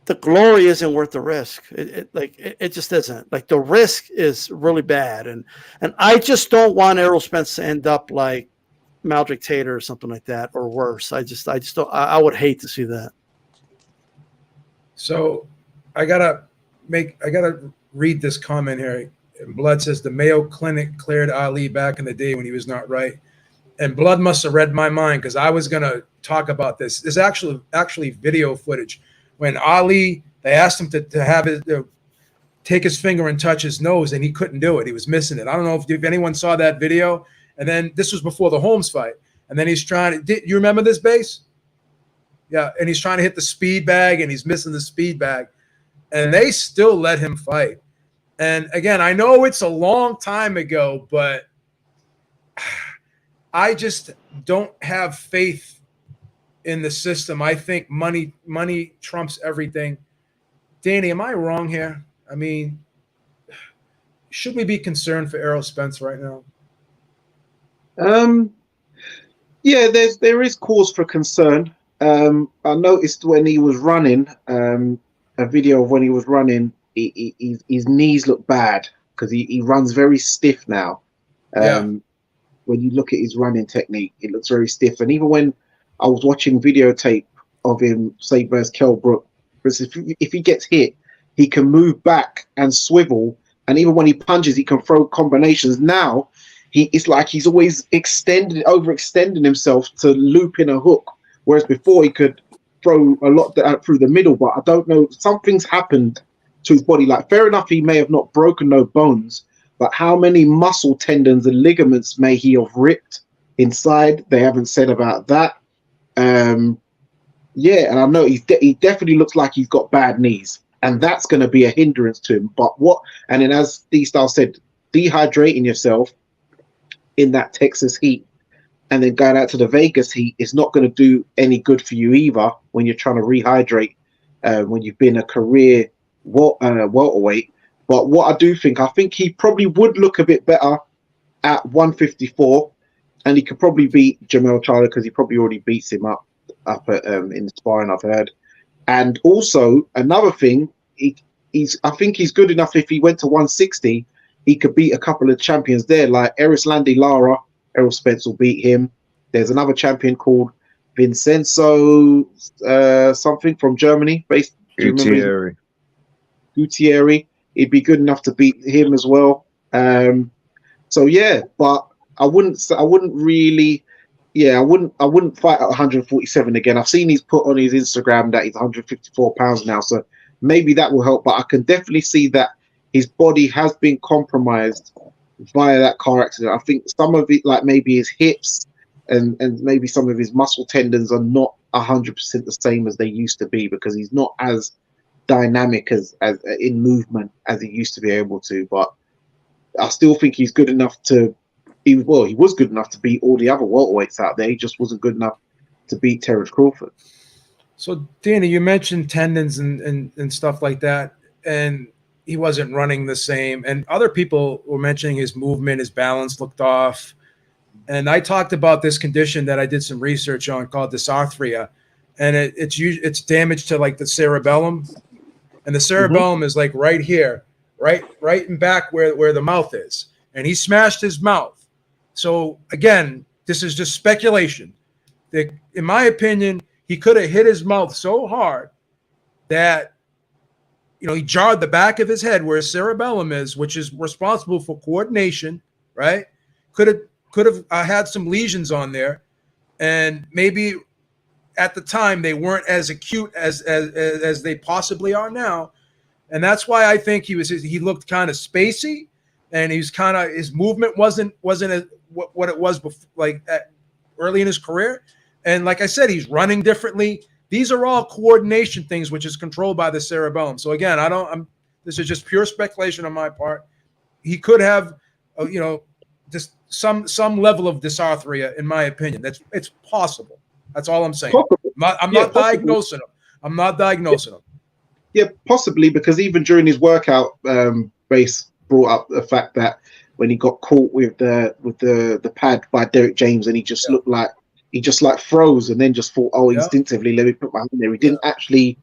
the glory isn't worth the risk. It just isn't. Like the risk is really bad, and I just don't want Errol Spence to end up like Maldrick Tater or something like that, or worse. I just don't. I would hate to see that. So I gotta read this comment here. Blood says the Mayo Clinic cleared Ali back in the day when he was not right. And Blood must have read my mind because I was going to talk about this. There's actually video footage when Ali, they asked him to have his take his finger and touch his nose, and he couldn't do it. He was missing it. I don't know if anyone saw that video. And then this was before the Holmes fight. And then he's trying to, you remember this, Base? Yeah, and he's trying to hit the speed bag, and he's missing the speed bag. And they still let him fight. And again, I know it's a long time ago, but I just don't have faith in the system. I think money trumps everything. Danny, am I wrong here? I mean, should we be concerned for Errol Spence right now? Yeah, there is cause for concern. I noticed when he was running, a video of when he was running, his knees look bad because he runs very stiff now. When you look at his running technique, it looks very stiff. And even when I was watching videotape of him, say, versus Kell Brook, if he gets hit, he can move back and swivel. And even when he punches, he can throw combinations. Now, it's like he's always overextending himself to loop in a hook. Whereas before, he could throw a lot through the middle. But I don't know, something's happened to his body. Like, fair enough, he may have not broken no bones, but how many muscle tendons and ligaments may he have ripped inside? They haven't said about that. Yeah, and I know he definitely looks like he's got bad knees, and that's going to be a hindrance to him. But and then as D-Style said, dehydrating yourself in that Texas heat and then going out to the Vegas heat is not going to do any good for you either when you're trying to rehydrate when you've been a career welterweight. But what I think he probably would look a bit better at 154, and he could probably beat Jermell Charlo because he probably already beats him up at, in sparring, I've heard. And also another thing, I think he's good enough. If he went to 160, he could beat a couple of champions there, like Erislandy Lara. Errol Spence will beat him. There's another champion called Vincenzo something from Germany, based Gutierrez. He'd be good enough to beat him as well. So yeah, but I wouldn't fight at 147 again. I've seen he's put on his Instagram that he's 154 pounds now, so maybe that will help. But I can definitely see that his body has been compromised via that car accident. I think some of it, like maybe his hips and maybe some of his muscle tendons, are not 100% the same as they used to be because he's not as dynamic as in movement as he used to be able to. But I still think he's good enough to. He was good enough to beat all the other welterweights out there. He just wasn't good enough to beat Terence Crawford. So, Danny, you mentioned tendons and stuff like that, and he wasn't running the same. And other people were mentioning his movement, his balance looked off. And I talked about this condition that I did some research on called dysarthria, and it's damage to like the cerebellum, and the cerebellum is like right here, right in back where the mouth is, and he smashed his mouth. So again, this is just speculation. In my opinion, he could have hit his mouth so hard that he jarred the back of his head where his cerebellum is, which is responsible for coordination, right? Could have had some lesions on there, and maybe at the time they weren't as acute as they possibly are now, and that's why I think he looked kind of spacey, and his movement wasn't what it was before, early in his career. And like I said, he's running differently. These are all coordination things, which is controlled by the cerebellum. So again, this is just pure speculation on my part. He could have, just some level of dysarthria, in my opinion. It's possible. That's all I'm saying. I'm not diagnosing him. I'm not diagnosing him. Yeah, possibly, because even during his workout, Base brought up the fact that when he got caught with the pad by Derek James, and he just looked like he just froze, and then just thought, instinctively, let me put my hand there. He didn't actually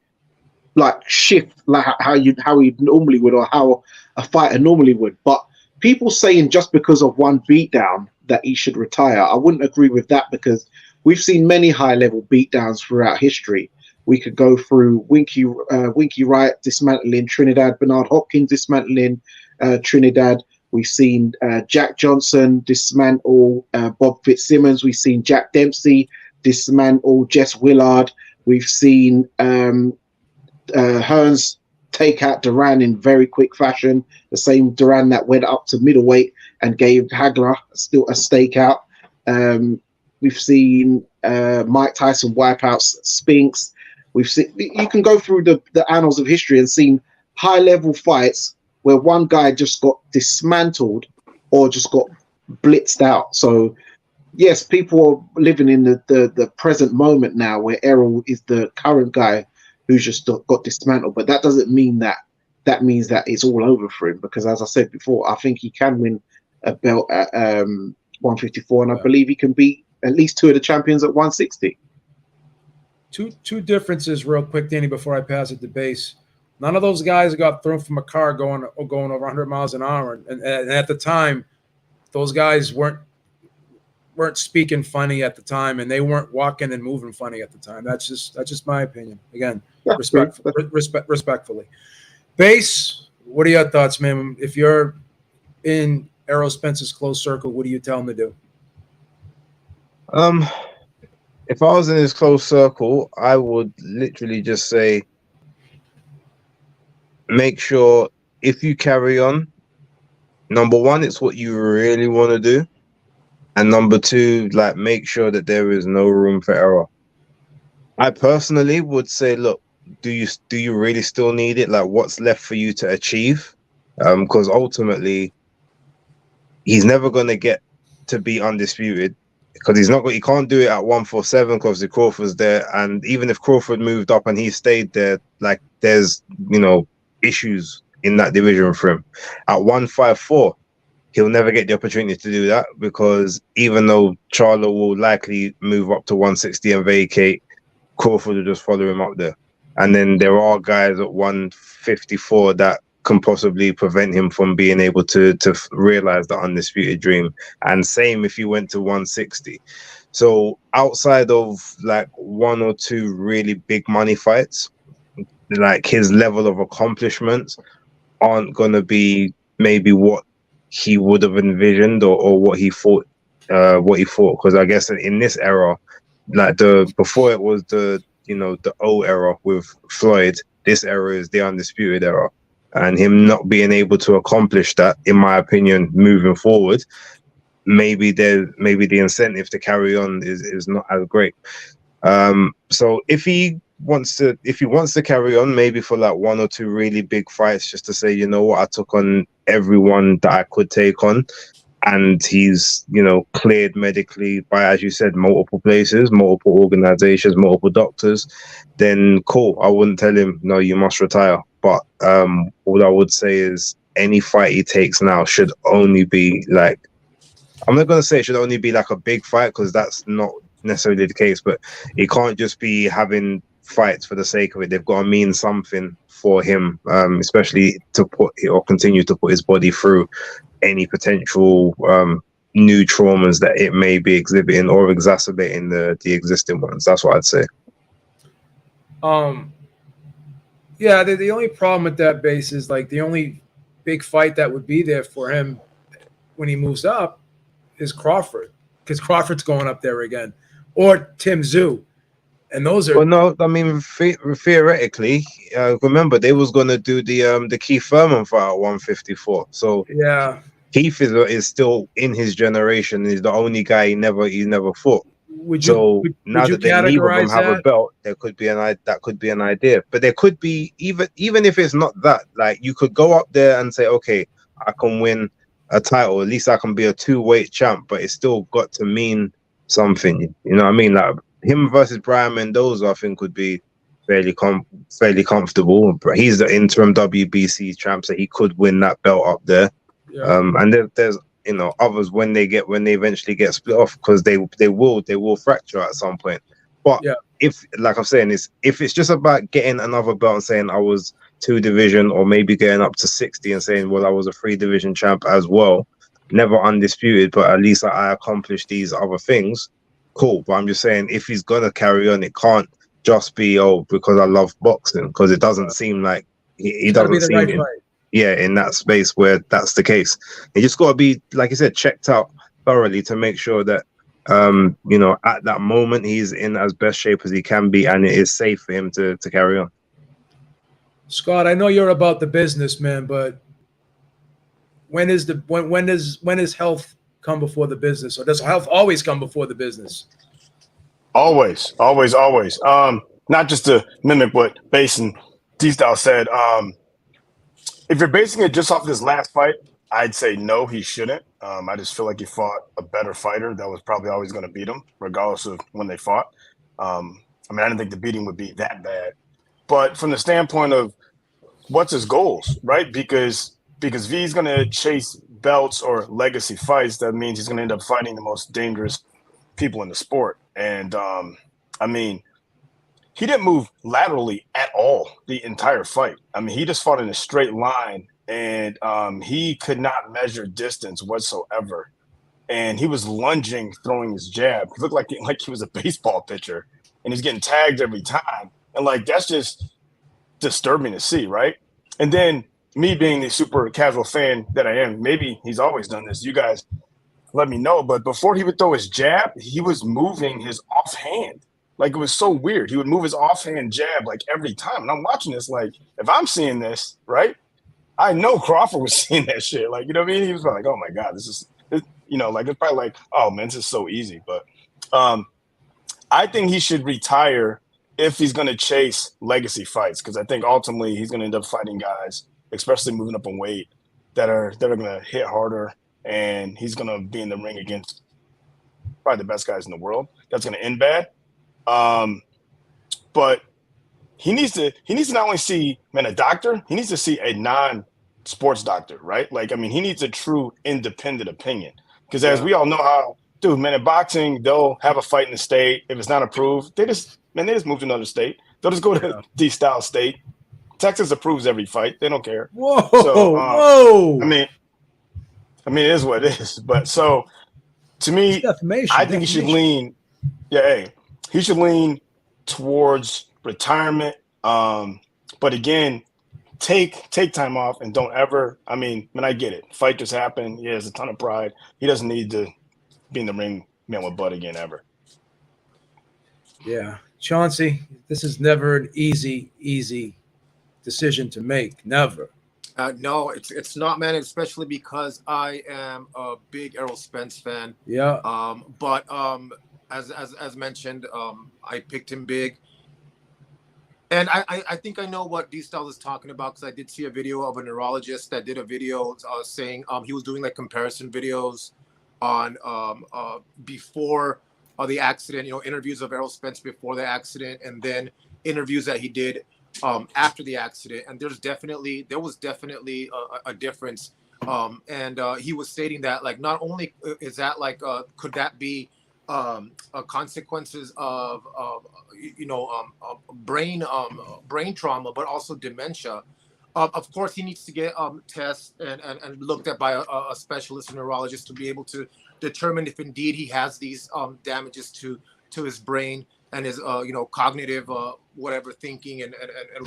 shift like how he normally would, or how a fighter normally would. But people saying just because of one beatdown that he should retire, I wouldn't agree with that, because we've seen many high-level beatdowns throughout history. We could go through Winky Wright dismantling Trinidad, Bernard Hopkins dismantling Trinidad. We've seen Jack Johnson dismantle Bob Fitzsimmons. We've seen Jack Dempsey dismantle Jess Willard. We've seen Hearns take out Duran in very quick fashion. The same Duran that went up to middleweight and gave Hagler still a stakeout. We've seen Mike Tyson wipe out Spinks. You can go through the annals of history and seen high-level fights where one guy just got dismantled or just got blitzed out. So, yes, people are living in the present moment now, where Errol is the current guy who's just got dismantled. But that doesn't mean that that means that it's all over for him. Because as I said before, I think he can win a belt at 154, and I believe he can beat at least two of the champions at 160. Two differences real quick, Danny, before I pass it to Base. None of those guys got thrown from a car going over 100 miles an hour, and at the time, those guys weren't speaking funny at the time, and they weren't walking and moving funny at the time. That's just my opinion. Again, respectfully. Base, what are your thoughts, man? If you're in Errol Spence's close circle, what do you tell him to do? If I was in his close circle, I would literally just say, make sure if you carry on, number one, it's what you really want to do. And number two, like, make sure that there is no room for error. I personally would say, look, do you really still need it? Like, what's left for you to achieve? Because ultimately, he's never going to get to be undisputed. Because he can't do it at 147 because the Crawford's there, and even if Crawford moved up and he stayed there, like, there's issues in that division for him. At 154, he'll never get the opportunity to do that, because even though Charlo will likely move up to 160 and vacate, Crawford will just follow him up there. And then there are guys at 154 that can possibly prevent him from being able to realize the undisputed dream. And same if you went to 160. So outside of like one or two really big money fights, like, his level of accomplishments aren't going to be maybe what he would have envisioned or what he thought. Because I guess in this era, like, before it was the O era with Floyd, this era is the undisputed era. And him not being able to accomplish that, in my opinion, moving forward, maybe the incentive to carry on is not as great. So if he wants to carry on, maybe for like one or two really big fights, just to say, you know what, I took on everyone that I could take on, and he's cleared medically by, as you said, multiple places, multiple organizations, multiple doctors, then cool. I wouldn't tell him, no, you must retire. But all I would say is any fight he takes now should only be like, I'm not going to say it should only be like a big fight, because that's not necessarily the case, but he can't just be having fights for the sake of it. They've got to mean something for him, especially to put or continue to put his body through any potential new traumas that it may be exhibiting or exacerbating the existing ones. That's what I'd say. Yeah, the only problem with that, Base, is like the only big fight that would be there for him when he moves up is Crawford, because Crawford's going up there again, or Tim Tszyu, and those are. Well, no, I mean, theoretically, remember they was gonna do the Keith Thurman fight at 154. So yeah, Keith is still in his generation. He's the only guy he never fought. Now that neither of them have a belt, there could be that could be an idea. But there could be, even if it's not that, like, you could go up there and say, okay, I can win a title. At least I can be a 2-weight champ. But it's still got to mean something. You know what I mean? Like, him versus Brian Mendoza, I think, would be fairly comfortable. He's the interim WBC champ, so he could win that belt up there. Yeah. And there's others when they eventually get split off, because they will fracture at some point. But yeah, if, like I'm saying, if it's just about getting another belt and saying I was 2 division, or maybe getting up to 60 and saying, well, I was a 3 division champ as well, never undisputed, but at least I accomplished these other things, cool. But I'm just saying, if he's gonna carry on, it can't just be because I love boxing, because it doesn't seem like he doesn't seem in that space where that's the case. You just got to be, like you said, checked out thoroughly to make sure that at that moment he's in as best shape as he can be, and it is safe for him to carry on. Scott, I know you're about the business, man, but when does health come before the business, or does health always come before the business? Always. Not just to mimic what Base and D-Style said. If you're basing it just off this last fight, I'd say no, he shouldn't. I just feel like he fought a better fighter that was probably always going to beat him, regardless of when they fought. I didn't think the beating would be that bad. But from the standpoint of what's his goals, right? Because if he's gonna chase belts or legacy fights, that means he's gonna end up fighting the most dangerous people in the sport. And I mean, he didn't move laterally at all the entire fight. I mean, he just fought in a straight line, and he could not measure distance whatsoever. And he was lunging, throwing his jab. He looked like he was a baseball pitcher, and he's getting tagged every time. And like that's just disturbing to see, right? And then me being the super casual fan that I am, maybe he's always done this. You guys let me know. But before he would throw his jab, he was moving his offhand. Like it was so weird. He would move his offhand jab like every time. And I'm watching this like, if I'm seeing this, right? I know Crawford was seeing that shit. Like, you know what I mean? He was like, oh my God, this, you know, like it's probably like, oh man, this is so easy. But I think he should retire if he's going to chase legacy fights, because I think ultimately he's going to end up fighting guys, especially moving up in weight, that are going to hit harder, and he's going to be in the ring against probably the best guys in the world. That's going to end bad. But he needs to not only see a doctor, he needs to see a non-sports doctor, right? Like, I mean, he needs a true independent opinion, because as we all know how, dude, man, in boxing, they'll have a fight in the state. If it's not approved, they just move to another state. They'll just go to D-style state. Texas approves every fight. They don't care. Whoa, so, whoa. I mean, it is what it is. But so, to me, I think he should lean. Yeah, he should lean towards retirement. But again, take time off and don't ever. I mean, I get it. Fight just happened. He has a ton of pride. He doesn't need to be in the ring, man, with Bud again ever. Yeah, Chauncey, this is never an easy decision to make. Never. No, it's not, man. Especially because I am a big Errol Spence fan. Yeah. But as mentioned, I picked him big. And I think I know what D-Style is talking about, because I did see a video of a neurologist that did a video saying he was doing like comparison videos on before the accident, you know, interviews of Errol Spence before the accident, and then interviews that he did after the accident. And there was definitely a difference. And he was stating that, like, not only is that like could that be consequences of brain trauma, but also dementia. Of course, he needs to get tests and looked at by a specialist, a neurologist, to be able to determine if indeed he has these damages to his brain and his cognitive whatever thinking and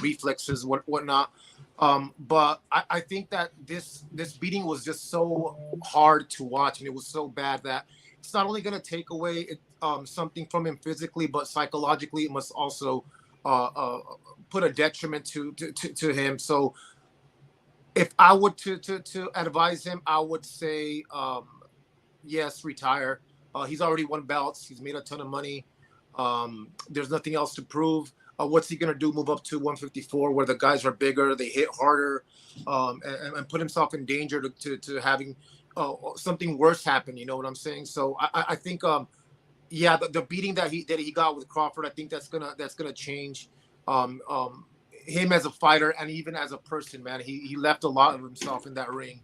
reflexes, whatnot. But I think that this beating was just so hard to watch, and it was so bad that it's not only going to take away something from him physically, but psychologically it must also put a detriment to him. So if I would to advise him, I would say yes, retire. He's already won belts. He's made a ton of money. There's nothing else to prove. What's he going to do? Move up to 154 where the guys are bigger, they hit harder, and put himself in danger to having something worse happen. You know what I'm saying? So I think the beating that he got with Crawford, I think that's gonna change him as a fighter and even as a person, man. He left a lot of himself in that ring.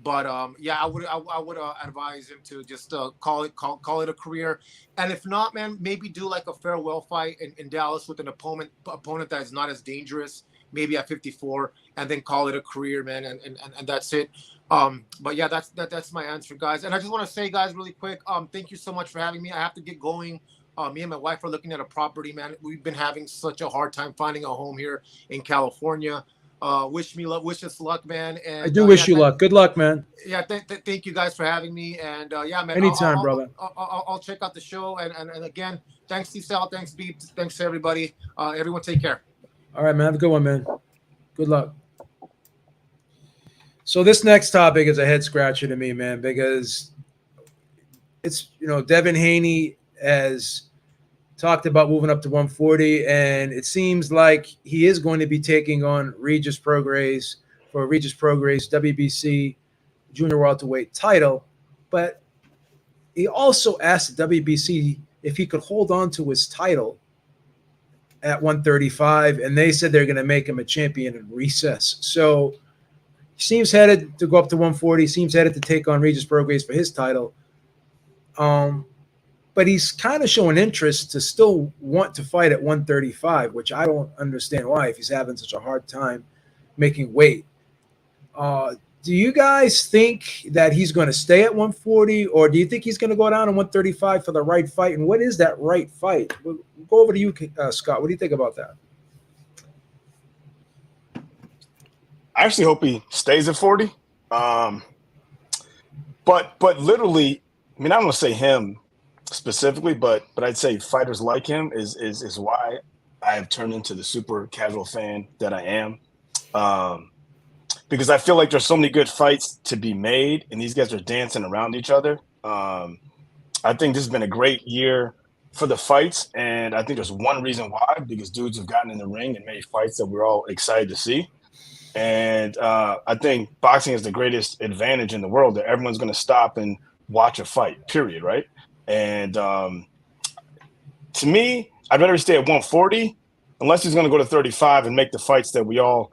But I would advise him to just call it a career, and if not, man, maybe do like a farewell fight in Dallas with an opponent that is not as dangerous, maybe at 54, and then call it a career, man, and that's it. But yeah, that's my answer, guys. And I just want to say, guys, really quick, thank you so much for having me. I have to get going. Me and my wife are looking at a property, man. We've been having such a hard time finding a home here in California. Wish us luck, man. And I do wish you luck. Good luck, man. Yeah, thank you guys for having me. And man, anytime, brother. I'll check out the show. And again, thanks to Sal, thanks Beep, thanks to everybody. Everyone, take care. All right, man. Have a good one, man. Good luck. So this next topic is a head scratcher to me, man, because it's, Devin Haney has talked about moving up to 140, and it seems like he is going to be taking on Regis Prograis for Regis Prograis WBC junior welterweight title. But he also asked the WBC if he could hold on to his title at 135, and they said they're going to make him a champion in recess. So he seems headed to go up to 140. Seems headed to take on Regis Prograis for his title. But he's kind of showing interest to still want to fight at 135, which I don't understand why if he's having such a hard time making weight. Do you guys think that he's going to stay at 140, or do you think he's going to go down to 135 for the right fight? And what is that right fight? We'll go over to you, Scott. What do you think about that? I actually hope he stays at 40. But literally, I mean, I don't want to say him specifically, but I'd say fighters like him is why I have turned into the super casual fan that I am. Because I feel like there's so many good fights to be made, and these guys are dancing around each other. I think this has been a great year for the fights, and I think there's one reason why, because dudes have gotten in the ring and made fights that we're all excited to see. And I think boxing is the greatest advantage in the world, that everyone's going to stop and watch a fight, period, right? And to me, I'd rather stay at 140, unless he's going to go to 35 and make the fights that we all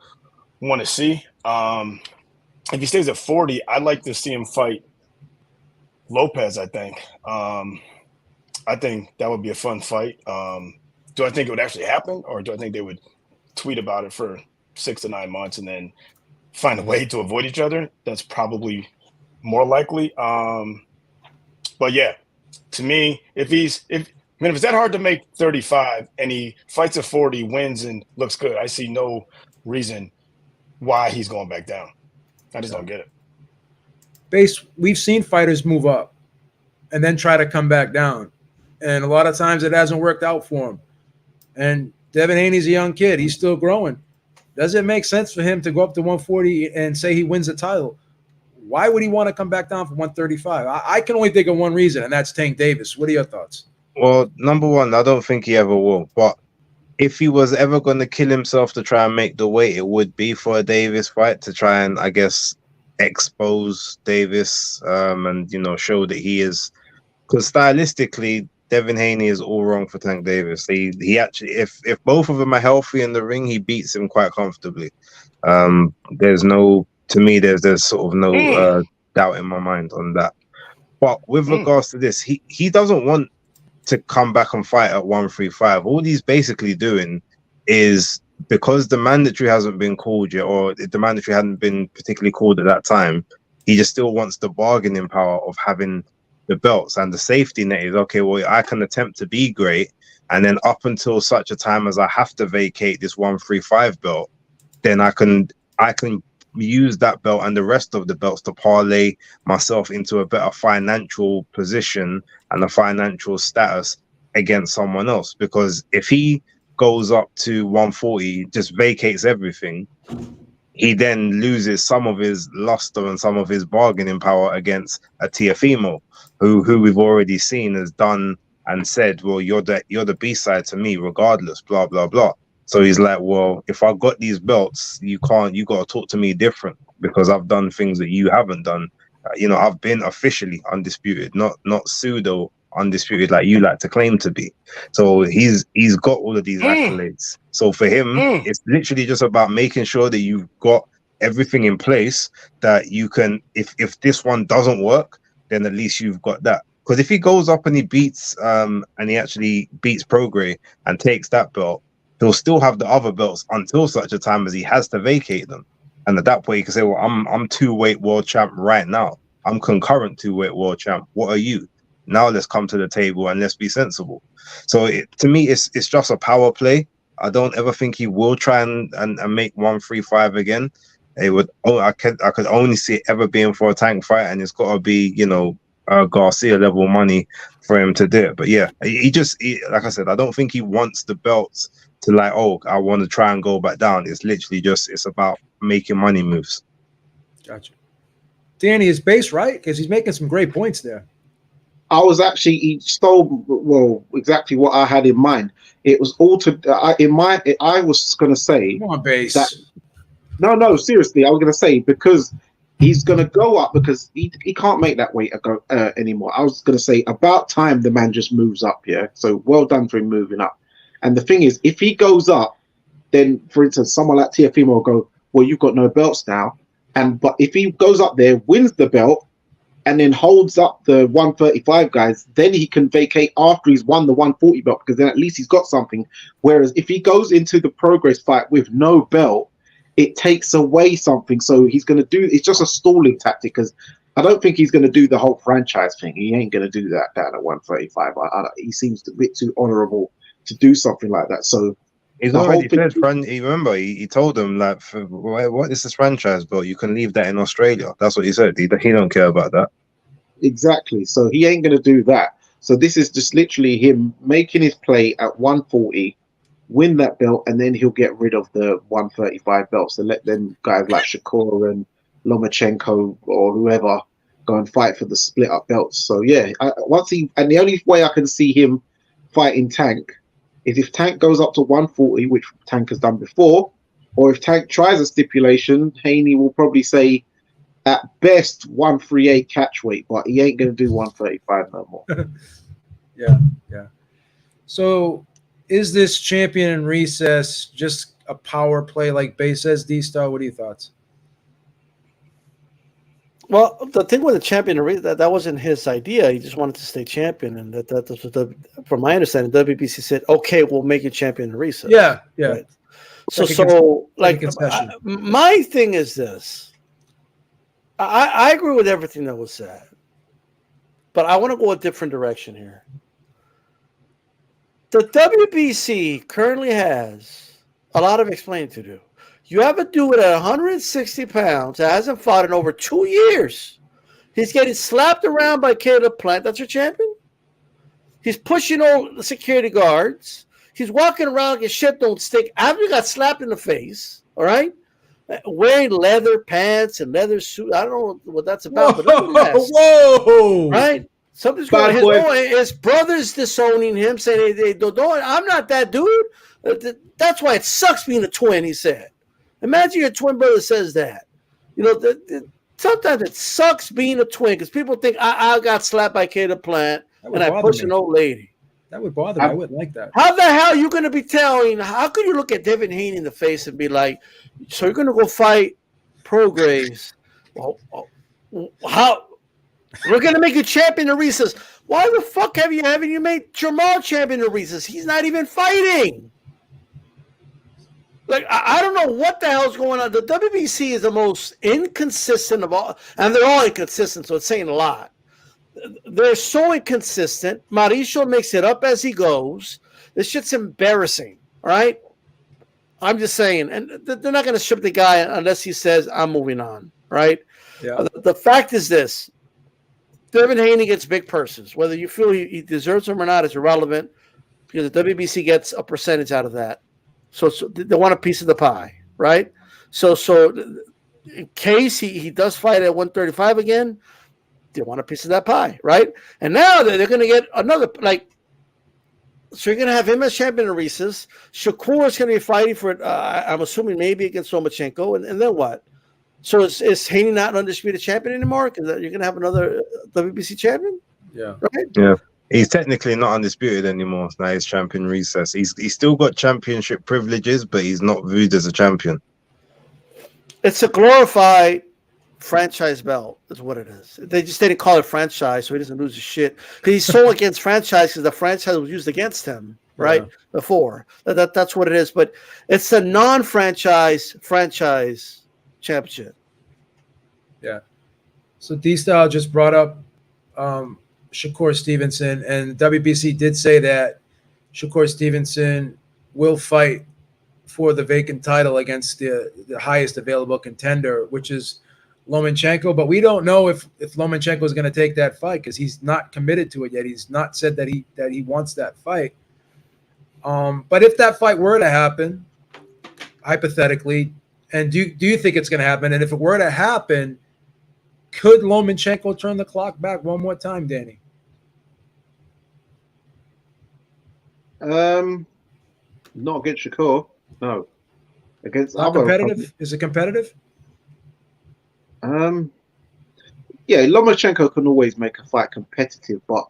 want to see. If he stays at 40, I'd like to see him fight Lopez, I think. I think that would be a fun fight. Do I think it would actually happen, or do I think they would tweet about it for 6 to 9 months and then find a way to avoid each other? That's probably more likely. But yeah, to me, if it's that hard to make 35 and he fights at 40, wins and looks good, I see no reason why he's going back down. I just don't get it. Base, we've seen fighters move up and then try to come back down. And a lot of times it hasn't worked out for him. And Devin Haney's a young kid. He's still growing. Does it make sense for him to go up to 140 and say he wins the title? Why would he want to come back down from 135? I can only think of one reason, and that's Tank Davis. What are your thoughts? Well, number one, I don't think he ever will. But if he was ever going to kill himself to try and make the weight, it would be for a Davis fight, to try and, I guess, expose Davis and, show that he is. Because stylistically, Devin Haney is all wrong for Tank Davis. He actually, if both of them are healthy in the ring, he beats him quite comfortably. There's sort of no doubt in my mind on that. But with regards to this, he doesn't want to come back and fight at 135. All he's basically doing is, because the mandatory hasn't been called yet, or the mandatory hadn't been particularly called at that time, he just still wants the bargaining power of having the belts, and the safety net is, okay, well, I can attempt to be great, and then up until such a time as I have to vacate this 135 belt, then I can use that belt and the rest of the belts to parlay myself into a better financial position and a financial status against someone else. Because if he goes up to 140, just vacates everything, he then loses some of his luster and some of his bargaining power against a Tiafimo, who we've already seen has done and said, well, you're the B-side to me regardless, blah, blah, blah. So he's like, well, if I got these belts, you got to talk to me different, because I've done things that you haven't done. I've been officially undisputed, not pseudo undisputed like you like to claim to be. So he's got all of these accolades. So for him, it's literally just about making sure that you've got everything in place that you can, if this one doesn't work, then at least you've got that. Because if he goes up and he beats and he actually beats Prograis and takes that belt, he'll still have the other belts until such a time as he has to vacate them. And at that point, he can say, well, I'm two-weight world champ right now. I'm concurrent two-weight world champ. What are you? Now let's come to the table and let's be sensible. So to me, it's just a power play. I don't ever think he will try and make 135 again. I could only see it ever being for a Tank fight, and it's got to be, Garcia level money for him to do it. But yeah, he like I said, I don't think he wants the belts to I want to try and go back down. It's literally it's about making money moves. Gotcha. Danny is base, right? Because he's making some great points there. I was actually, he stole exactly what I had in mind. It was all I was going to say. Come on, base. No, seriously, I was going to say, because he's going to go up, because he can't make that weight anymore. I was going to say, about time the man just moves up, yeah? So well done for him moving up. And the thing is, if he goes up, then for instance, someone like Teofimo will go, well, you've got no belts now. But if he goes up there, wins the belt, and then holds up the 135 guys, then he can vacate after he's won the 140 belt, because then at least he's got something. Whereas if he goes into the Prograis fight with no belt, it takes away something. So he's going to do, it's just a stalling tactic, because I don't think he's going to do the whole franchise thing. He ain't going to do that down at 135. He seems a bit too honorable to do something like that. So he's already said, remember, he told them, like, what is this franchise belt? You can leave that in Australia. That's what he said. He don't care about that. Exactly. So he ain't going to do that. So this is just literally him making his play at 140, win that belt, and then he'll get rid of the 135 belts and let them guys like Shakur and Lomachencko or whoever go and fight for the split up belts. So yeah, and the only way I can see him fighting Tank is if Tank goes up to 140, which Tank has done before, or if Tank tries a stipulation, Haney will probably say at best 138 catch weight, but he ain't going to do 135 no more. Yeah. So is this champion in recess just a power play like Bay says, D-Star? What are your thoughts? Well, the thing with the champion, that wasn't his idea. He just wanted to stay champion, and that's what from my understanding, WBC said, "Okay, we'll make you champion in recess." Yeah. Right? So my thing is this. I agree with everything that was said, but I want to go a different direction here. The WBC currently has a lot of explaining to do. You have a dude at 160 pounds that hasn't fought in over 2 years. He's getting slapped around by Caleb Plant. That's your champion? He's pushing all the security guards. He's walking around like his shit don't stick after he got slapped in the face, all right? Wearing leather pants and leather suit. I don't know what that's about. But whoa! Right? Something's going on. His brother's disowning him, saying, hey, don't, I'm not that dude. That's why it sucks being a twin, he said. Imagine your twin brother says that. You know, sometimes it sucks being a twin because people think I got slapped by Caleb Plant and I pushed an old lady. That would bother me. I wouldn't like that. How the hell are you going to be telling? How could you look at Devin Haney in the face and be like, so you're going to go fight Prograis? Well, how? We're going to make you champion of recess. Why the fuck haven't you made Jermell champion of recess? He's not even fighting. Like, I don't know what the hell's going on. The WBC is the most inconsistent of all, and they're all inconsistent, so it's saying a lot. They're so inconsistent. Mauricio makes it up as he goes. This shit's embarrassing, all right? I'm just saying. And they're not going to ship the guy unless he says, I'm moving on, right? Yeah. The fact is this. Devin Haney gets big purses. Whether you feel he deserves them or not is irrelevant because the WBC gets a percentage out of that. So they want a piece of the pie, right? So in case he does fight at 135 again, they want a piece of that pie, right? And now they're going to get another, so you're going to have him as champion of recess. Shakur is going to be fighting for, I'm assuming maybe against Lomachencko, and then what? So is Haney not an undisputed champion anymore? Because you're going to have another WBC champion? Yeah. Right? Yeah. He's technically not undisputed anymore. Now he's champion recess. He's still got championship privileges, but he's not viewed as a champion. It's a glorified franchise belt is what it is. They just didn't call it franchise, so he doesn't lose his shit. Because he's so against franchise because the franchise was used against him, right? Yeah. Before. That's what it is. But it's a non-franchise franchise championship. Yeah. So D-Style just brought up Shakur Stevenson, and WBC did say that Shakur Stevenson will fight for the vacant title against the highest available contender, which is Lomachencko, but we don't know if Lomachencko is going to take that fight because he's not committed to it yet. He's not said that he wants that fight. But if that fight were to happen, hypothetically, and do you think it's going to happen? And if it were to happen, could Lomachencko turn the clock back one more time, Danny? Not against Shakur. No. Against not competitive? Is it competitive? Yeah, Lomachenko can always make a fight competitive, but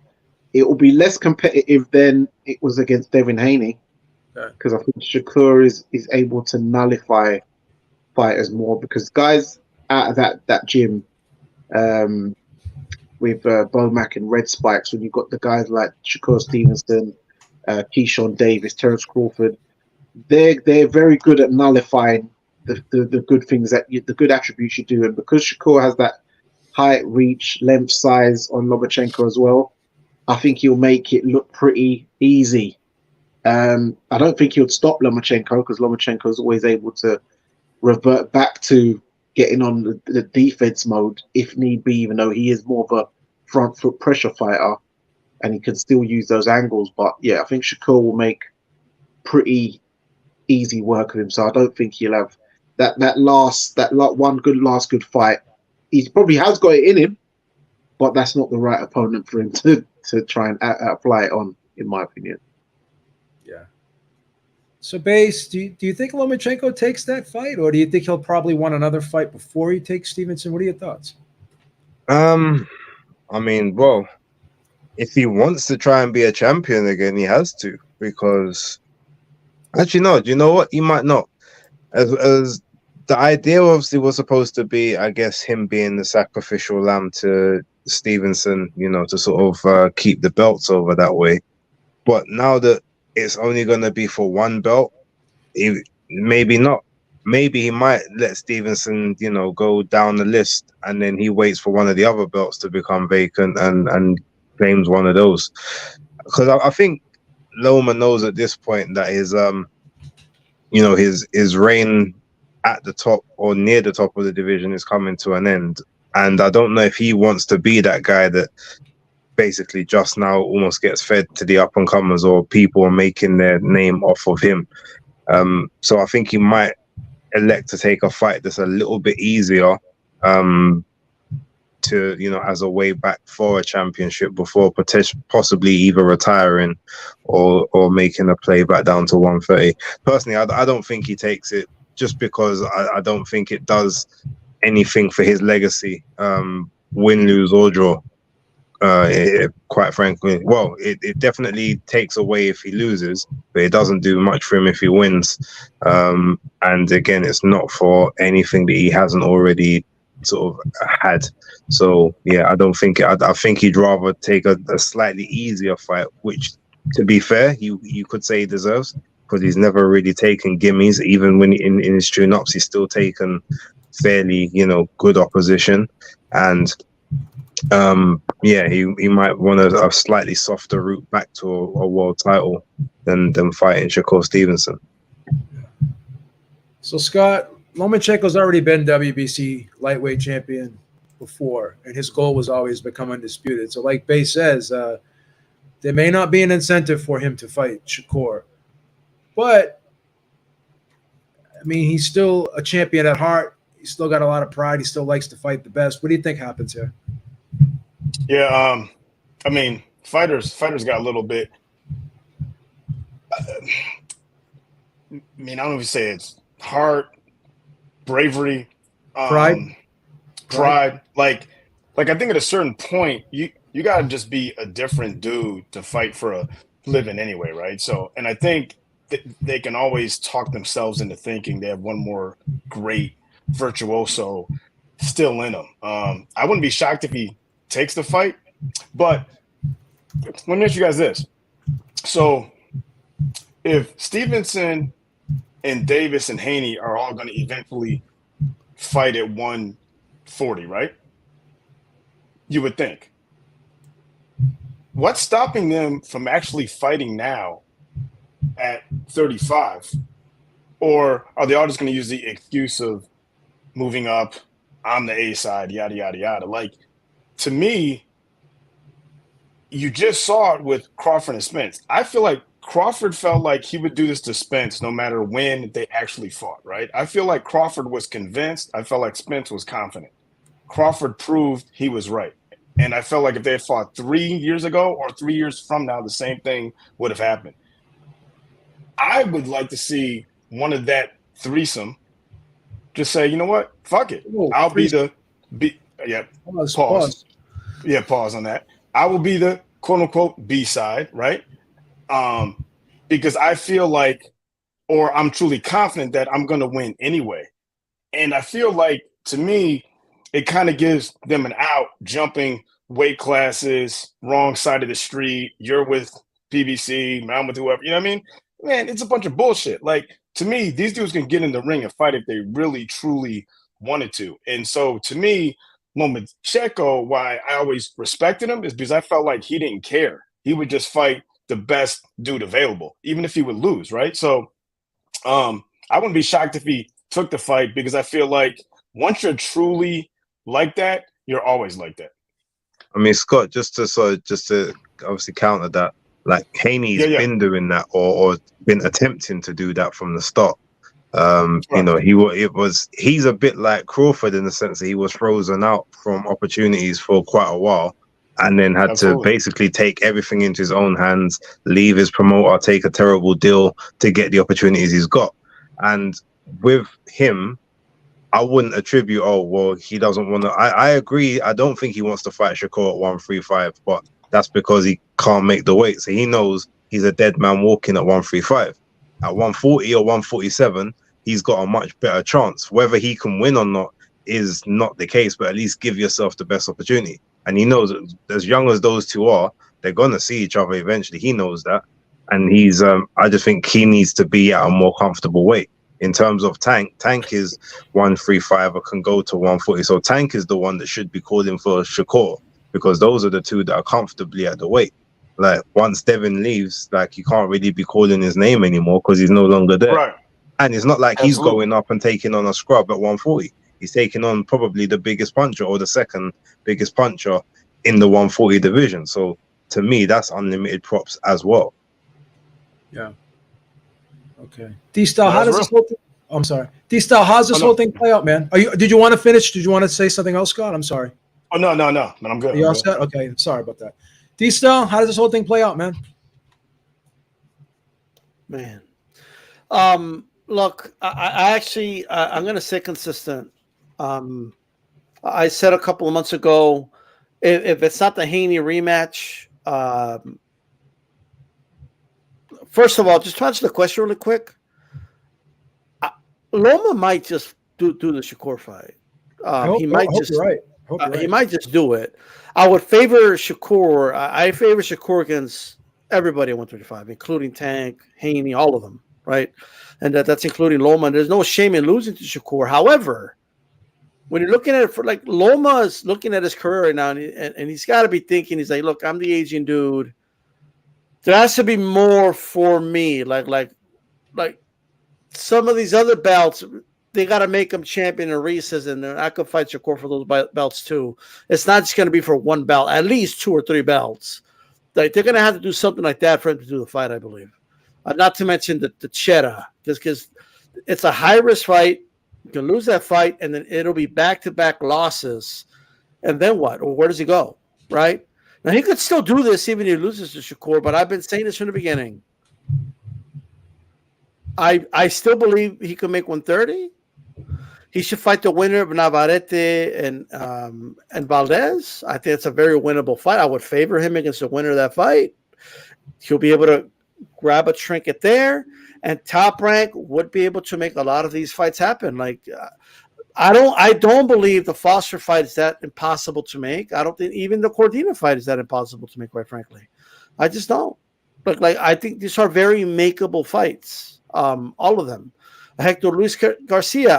it will be less competitive than it was against Devin Haney. because I think Shakur is able to nullify fighters more, because guys out of that gym with Bomac and Red Spikes, when you've got the guys like Shakur Stevenson, Keyshawn Davis, Terence Crawford, they're very good at nullifying the good things the good attributes you do. And because Shakur has that height, reach, length, size on Lomachenko as well, I think he'll make it look pretty easy. I don't think he'll stop Lomachenko, because Lomachenko is always able to revert back to getting on the defense mode if need be, even though he is more of a front foot pressure fighter and he can still use those angles. But yeah, I think Shakur will make pretty easy work of him. So I don't think he'll have that one last good fight. He probably has got it in him, but that's not the right opponent for him to try and apply it on, in my opinion. Yeah. So, Base, do you think Lomachenko takes that fight, or do you think he'll probably want another fight before he takes Stevenson? What are your thoughts? I mean, well, if he wants to try and be a champion again, he has to, because actually, no, do you know what? He might not. As the idea obviously was supposed to be, I guess, him being the sacrificial lamb to Stevenson, to sort of keep the belts over that way. But now that it's only going to be for one belt, maybe not. Maybe he might let Stevenson, go down the list, and then he waits for one of the other belts to become vacant and claims one of those. Because I think Loma knows at this point that his reign at the top or near the top of the division is coming to an end. And I don't know if he wants to be that guy that basically just now almost gets fed to the up and comers, or people are making their name off of him. So I think he might elect to take a fight that's a little bit easier, to as a way back for a championship before possibly either retiring or making a play back down to 130. Personally, I don't think he takes it, just because I don't think it does anything for his legacy, win, lose or draw. Quite frankly, well, it definitely takes away if he loses, but it doesn't do much for him if he wins. And again, it's not for anything that he hasn't already sort of had. So yeah, I don't think I think he'd rather take a slightly easier fight, which, to be fair, you could say he deserves, because he's never really taken gimmies. Even when in his tune-ups, he's still taken fairly good opposition. And he might want a slightly softer route back to a world title than fighting Shakur Stevenson. So, Scott, Lomachenko's already been WBC lightweight champion before, and his goal was always become undisputed. So, like Bay says, there may not be an incentive for him to fight Shakur, but I mean, he's still a champion at heart. He's still got a lot of pride. He still likes to fight the best. What do you think happens here? Yeah, I mean, fighters got a little bit. I mean, I don't know if you say it's heart, bravery, pride. Like I think at a certain point, you gotta just be a different dude to fight for a living anyway, right? So, and I think they can always talk themselves into thinking they have one more great virtuoso still in them. I wouldn't be shocked if he takes the fight, but let me ask you guys this. So if Stevenson and Davis and Haney are all going to eventually fight at 140, right? You would think. What's stopping them from actually fighting now at 35? Or are they all just going to use the excuse of moving up, I'm the A side, yada, yada, yada? Like, to me, you just saw it with Crawford and Spence. I feel like Crawford felt like he would do this to Spence no matter when they actually fought, right? I feel like Crawford was convinced. I felt like Spence was confident. Crawford proved he was right. And I felt like if they had fought 3 years ago or 3 years from now, the same thing would have happened. I would like to see one of that threesome just say, you know what? Fuck it. I'll be the pause. Yeah, pause on that. I will be the quote unquote B side, right? because I feel like, or I'm truly confident that I'm going to win anyway. And I feel like, to me, it kind of gives them an out, jumping weight classes, wrong side of the street. You're with PBC, I'm with whoever. You know what I mean? Man, it's a bunch of bullshit. Like, to me, these dudes can get in the ring and fight if they really, truly wanted to. And so, to me, Lomachencko, why I always respected him is because I felt like he didn't care. He would just fight the best dude available, even if he would lose, right? So I wouldn't be shocked if he took the fight, because I feel like once you're truly like that, you're always like that. I mean, Scott, just to obviously counter that, like Haney's been doing that or been attempting to do that from the start. You know, he's a bit like Crawford in the sense that he was frozen out from opportunities for quite a while, and then had to basically take everything into his own hands, leave his promoter, take a terrible deal to get the opportunities he's got. And with him, I wouldn't attribute, oh, well, he doesn't want to. I agree. I don't think he wants to fight Shakur at 135, but that's because he can't make the weight. So he knows he's a dead man walking at 135. At 140 or 147, he's got a much better chance. Whether he can win or not is not the case, but at least give yourself the best opportunity. And he knows that as young as those two are, they're going to see each other eventually. He knows that. And he's, I just think he needs to be at a more comfortable weight. In terms of Tank is 135 or can go to 140. So Tank is the one that should be calling for Shakur, because those are the two that are comfortably at the weight. Like, once Devin leaves, like, you can't really be calling his name anymore because he's no longer there. Right. And it's not like he's going up and taking on a scrub at 140. He's taking on probably the biggest puncher or the second biggest puncher in the 140 division. So to me, that's unlimited props as well. Yeah. Okay. D-Style, how does this whole thing? Oh, I'm sorry. D-Style, how's this whole thing play out, man? Did you want to finish? Did you want to say something else, Scott? I'm sorry. Oh, no. I'm good. You all set? Okay. Sorry about that. D-Style, how does this whole thing play out, man? Man. Look, I actually, I'm going to stay consistent. I said a couple of months ago, if it's not the Haney rematch, first of all, just to answer the question really quick, Loma might just do the Shakur fight. He might just do it. I would favor Shakur. I favor Shakur against everybody at 135, including Tank, Haney, all of them, right? And that's including Loma. And there's no shame in losing to Shakur. However, when you're looking at it, for like, Loma is looking at his career right now, and he's got to be thinking, he's like, look, I'm the aging dude. There has to be more for me. Like some of these other belts, they got to make him champion of Regis, and I could fight Shakur for those belts too. It's not just going to be for one belt, at least 2 or 3 belts. Like, they're going to have to do something like that for him to do the fight, I believe. Not to mention the cheddar, because it's a high-risk fight. You can lose that fight, and then it'll be back-to-back losses. And then what? Or where does he go, right? Now, he could still do this even if he loses to Shakur, but I've been saying this from the beginning. I still believe he could make 130. He should fight the winner of Navarrete and Valdez. I think it's a very winnable fight. I would favor him against the winner of that fight. He'll be able to grab a trinket there, and Top Rank would be able to make a lot of these fights happen. Like, I don't believe the Foster fight is that impossible to make. I don't think even the Cordina fight is that impossible to make, quite frankly. I just don't. But like, I think these are very makeable fights. All of them. Hector Luis Garcia,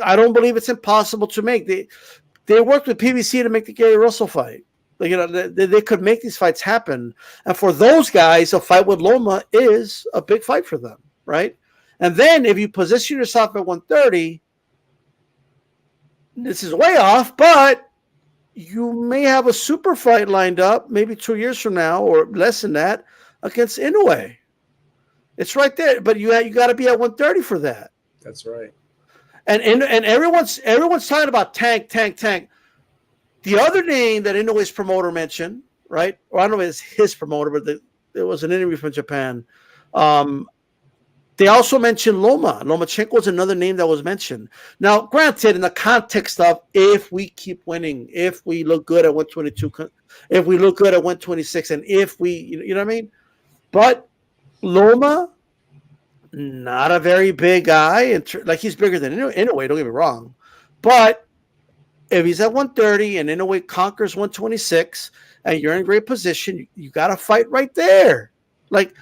I don't believe it's impossible to make. They worked with PBC to make the Gary Russell fight. Like, you know, they could make these fights happen. And for those guys, a fight with Loma is a big fight for them, right? And then if you position yourself at 130, this is way off, but you may have a super fight lined up maybe 2 years from now or less than that against Inoue. It's right there, but you got to be at 130 for that. That's right. And everyone's talking about Tank. The other name that Inoue's promoter mentioned, right? Or I don't know if it's his promoter, but there was an interview from Japan. They also mentioned Lomachencko was another name that was mentioned. Now, granted, in the context of if we keep winning, if we look good at 122, if we look good at 126, and if we, you know what I mean? But Loma, not a very big guy. Like he's bigger than Inoue, don't get me wrong. But if he's at 130 and Inoue conquers 126 and you're in great position, you got to fight right there. Like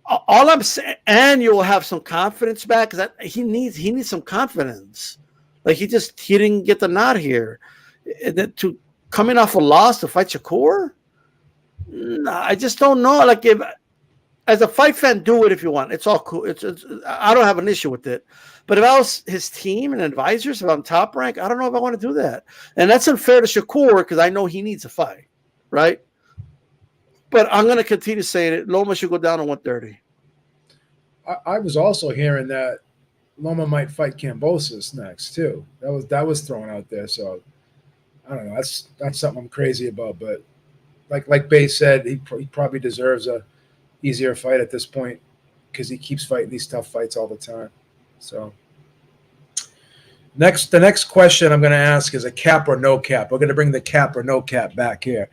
all I'm saying, and you'll have some confidence back because he needs some confidence. Like he didn't get the nod here. To coming off a loss to fight Shakur, I just don't know. Like if as a fight fan, do it if you want. It's all cool. I don't have an issue with it. But if I was his team and advisors, if I'm Top Rank, I don't know if I want to do that. And that's unfair to Shakur because I know he needs a fight, right? But I'm going to continue saying it. Loma should go down to 130. I was also hearing that Loma might fight Kambosos next too. That was thrown out there. So I don't know. That's something I'm crazy about. But like Bay said, he probably deserves a easier fight at this point because he keeps fighting these tough fights all the time. So the next question I'm going to ask is a cap or no cap. We're going to bring the cap or no cap back here.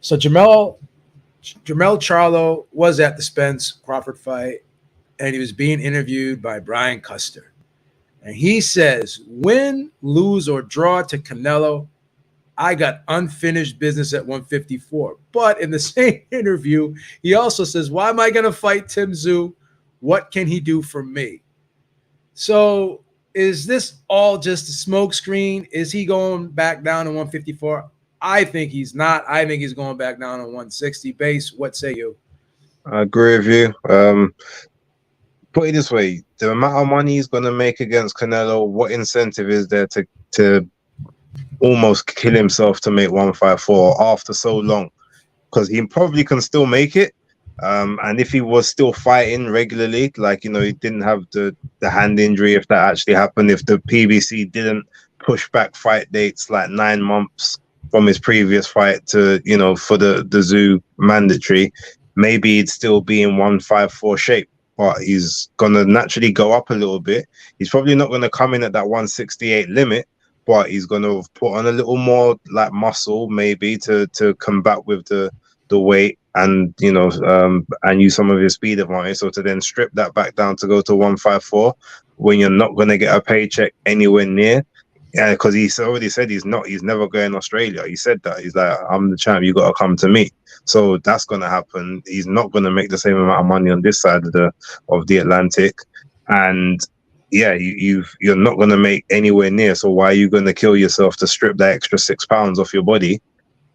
So Jermell Charlo was at the Spence Crawford fight, and he was being interviewed by Brian Custer. And he says, win, lose, or draw to Canelo, I got unfinished business at 154. But in the same interview, he also says, why am I going to fight Tim Tszyu? What can he do for me? So is this all just a smokescreen? Is he going back down to 154? I think he's not. I think he's going back down to 160 base. What say you? I agree with you. Put it this way, the amount of money he's going to make against Canelo, what incentive is there to almost kill himself to make 154 after so long? Because he probably can still make it. And if he was still fighting regularly, like, he didn't have the hand injury, if that actually happened, if the PBC didn't push back fight dates like 9 months from his previous fight to, for the Tszyu mandatory, maybe he'd still be in 154 shape. But he's going to naturally go up a little bit. He's probably not going to come in at that 168 limit, but he's going to put on a little more like muscle maybe to combat with the weight and, and use some of his speed advantage. So to then strip that back down to go to 154 when you're not going to get a paycheck anywhere near. Yeah, because he's already said he's never going to Australia. He said that. He's like, I'm the champ, you got to come to me. So that's going to happen. He's not going to make the same amount of money on this side of the Atlantic. And yeah, you're not going to make anywhere near. So why are you going to kill yourself to strip that extra 6 pounds off your body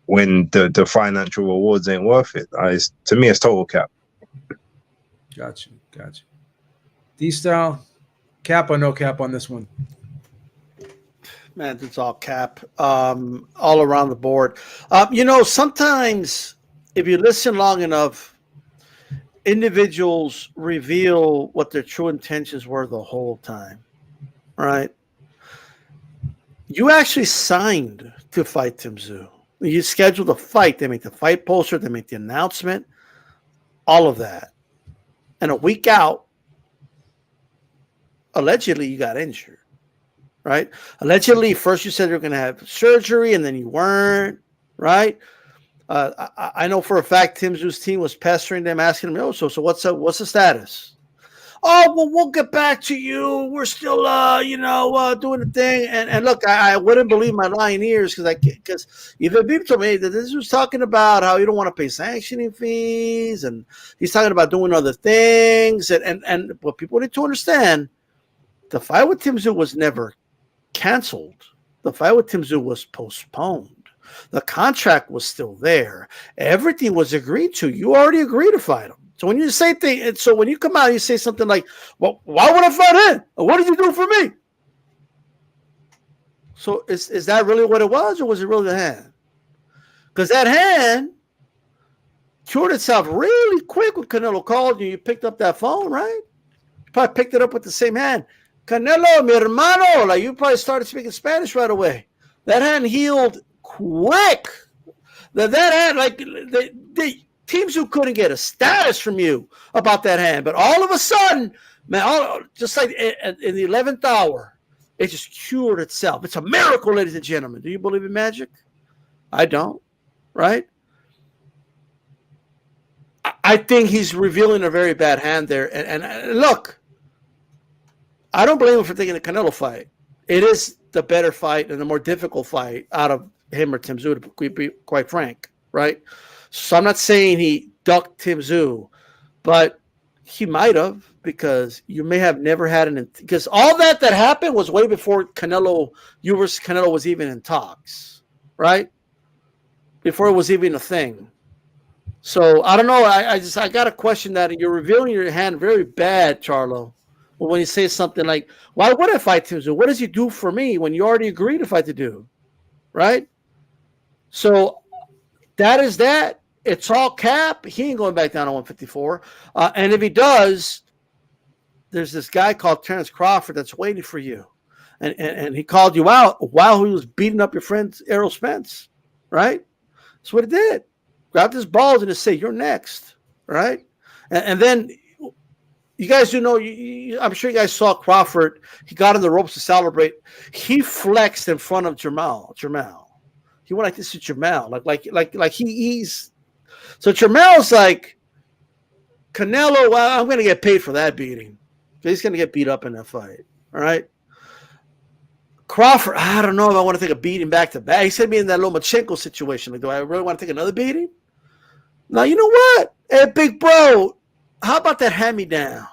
when the financial rewards ain't worth it? To me, it's total cap. Gotcha. D-Style, cap or no cap on this one? Man, it's all cap, all around the board. Sometimes if you listen long enough, individuals reveal what their true intentions were the whole time, right? You actually signed to fight Tim Tszyu. You scheduled a fight. They make the fight poster. They make the announcement, all of that. And a week out, allegedly, you got injured. Right? Allegedly, first you said you were going to have surgery, and then you weren't. Right? I know for a fact Tim Tszyu's team was pestering them, asking them, so what's the status? Oh, well, we'll get back to you. We're still, doing the thing. And look, I wouldn't believe my lying ears because even people told me that this was talking about how you don't want to pay sanctioning fees, and he's talking about doing other things. And what people need to understand, the fight with Tim Tszyu was never canceled. The fight with Tim Tszyu was postponed. The contract was still there. Everything was agreed to. You already agreed to fight him. So when you say things, so when you come out, you say something like, "Well, why would I fight him? What did you do for me?" So is that really what it was, or was it really the hand? Because that hand cured itself really quick when Canelo called you. You picked up that phone, right? You probably picked it up with the same hand. Canelo, mi hermano, like you probably started speaking Spanish right away. That hand healed quick. That hand, like the teams who couldn't get a status from you about that hand, but all of a sudden, man, just like in the 11th hour, it just cured itself. It's a miracle, ladies and gentlemen. Do you believe in magic? I don't, right? I think he's revealing a very bad hand there. And look, I don't blame him for taking the Canelo fight. It is the better fight and the more difficult fight out of him or Tim Tszyu, to be quite frank, right? So I'm not saying he ducked Tim Tszyu, but he might have, because you may have never had because all that happened was way before Canelo was even in talks, right? Before it was even a thing. So I don't know. I got to question that. And you're revealing your hand very bad, Charlo. When you say something like, why would I fight Tim Tszyu? What does he do for me when you already agreed to fight the dude? Right? So that is that. It's all cap. He ain't going back down to 154. And if he does, there's this guy called Terence Crawford that's waiting for you. And he called you out while he was beating up your friend Errol Spence. Right? That's what he did. Grabbed his balls and just say, you're next. Right? And then you guys do know, I'm sure you guys saw Crawford. He got on the ropes to celebrate. He flexed in front of Jamel. He went like this to Jamel. Like he's. So Jermel's like, Canelo, well, I'm going to get paid for that beating. He's going to get beat up in that fight. All right? Crawford, I don't know if I want to take a beating back to back. He said me in that Lomachencko situation. Like, do I really want to take another beating? Now, you know what? Hey, big bro, how about that hand-me-down?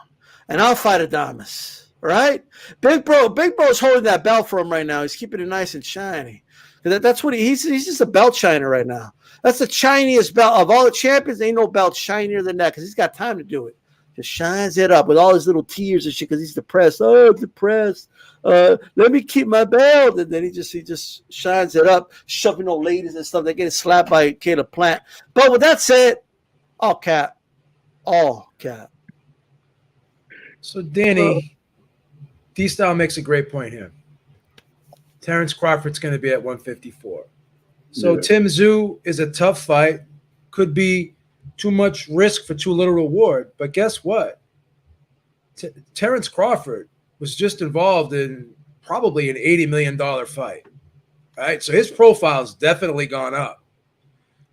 And I'll fight Adamas. All right? Big bro is holding that belt for him right now. He's keeping it nice and shiny. That's what he's just a belt shiner right now. That's the shiniest belt of all the champions. Ain't no belt shinier than that because he's got time to do it. Just shines it up with all his little tears and shit because he's depressed. Oh, depressed. Let me keep my belt. And then he just shines it up, shoving old ladies and stuff. They're getting slapped by Caleb Plant. But with that said, all cap. All cap. So, Danny, D-Style makes a great point here. Terence Crawford's going to be at 154. So yeah. Tim Tszyu is a tough fight. Could be too much risk for too little reward. But guess what? Terence Crawford was just involved in probably an $80 million fight. Right? So his profile's definitely gone up.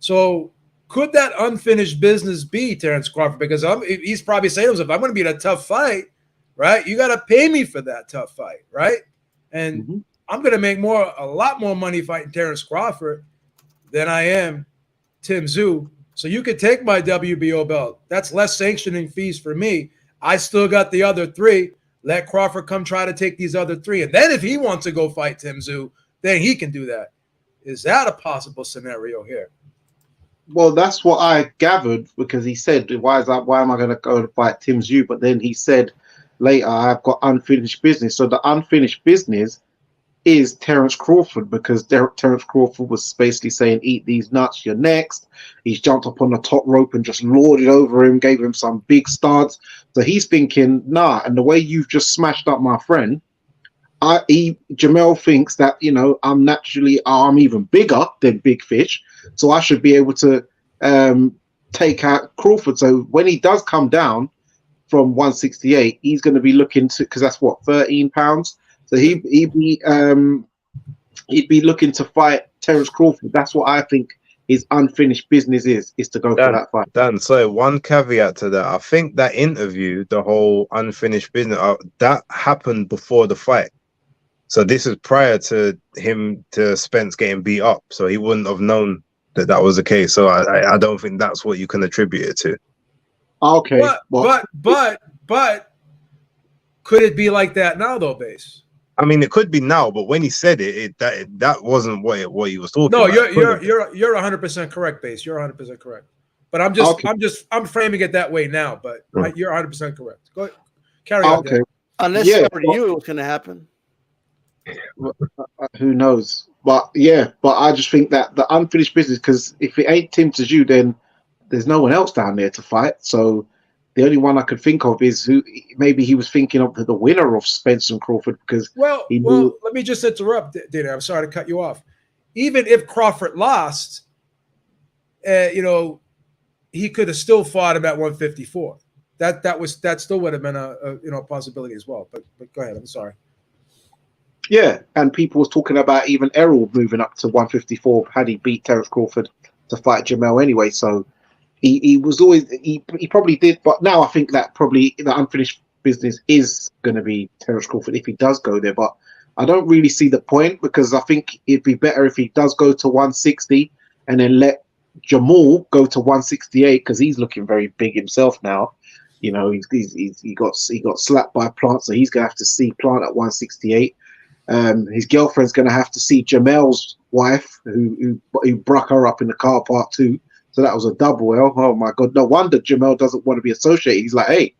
So could that unfinished business be Terence Crawford? Because he's probably saying to himself, I'm going to be in a tough fight, right? You got to pay me for that tough fight, right? And I'm going to make a lot more money fighting Terence Crawford than I am Tim Tszyu. So you could take my WBO belt. That's less sanctioning fees for me. I still got the other three. Let Crawford come try to take these other three. And then if he wants to go fight Tim Tszyu, then he can do that. Is that a possible scenario here? Well, that's what I gathered because he said, why am I going to go to fight Tim Tszyu? But then he said later, I've got unfinished business. So the unfinished business is Terence Crawford because Terence Crawford was basically saying, eat these nuts, you're next. He's jumped up on the top rope and just lorded over him, gave him some big starts. So he's thinking, nah, and the way you've just smashed up my friend, Jamel thinks that, I'm even bigger than Big Fish, so I should be able to take out Crawford. So when he does come down from 168, he's going to be looking to, because that's what, 13 pounds? So he'd be looking to fight Terence Crawford. That's what I think his unfinished business is to go for that fight. Dan, so one caveat to that. I think that interview, the whole unfinished business, that happened before the fight. So this is prior to Spence getting beat up. So he wouldn't have known that was the case. So I don't think that's what you can attribute it to. Okay. But could it be like that now though, Base? I mean, it could be now, but when he said that wasn't what he was talking about. No, you're 100% correct, Base. You're 100% correct. But I'm framing it that way now. But you're 100% correct. Go ahead. Carry on. Okay. Unless you already knew it was going to happen. Who knows? But I just think that the unfinished business, because if it ain't Tim Tszyu, then there's no one else down there to fight. So the only one I could think of is who maybe he was thinking of the winner of Spence and Crawford because well, let me just interrupt, Dana. I'm sorry to cut you off. Even if Crawford lost, he could have still fought him at 154. That still would have been a possibility as well. But go ahead. I'm sorry. Yeah, and people was talking about even Errol moving up to 154 had he beat Terence Crawford to fight Jamel anyway. So He was always he probably did, but now I think that probably the unfinished business is going to be Terence Crawford if he does go there. But I don't really see the point, because I think it'd be better if he does go to 160 and then let Jamel go to 168, because he's looking very big himself now. You know, he got slapped by Plant, so he's gonna have to see Plant at 168. His girlfriend's gonna have to see Jamel's wife, who broke her up in the car park too. So that was a double L. Oh my God! No wonder Jamel doesn't want to be associated. He's like, hey,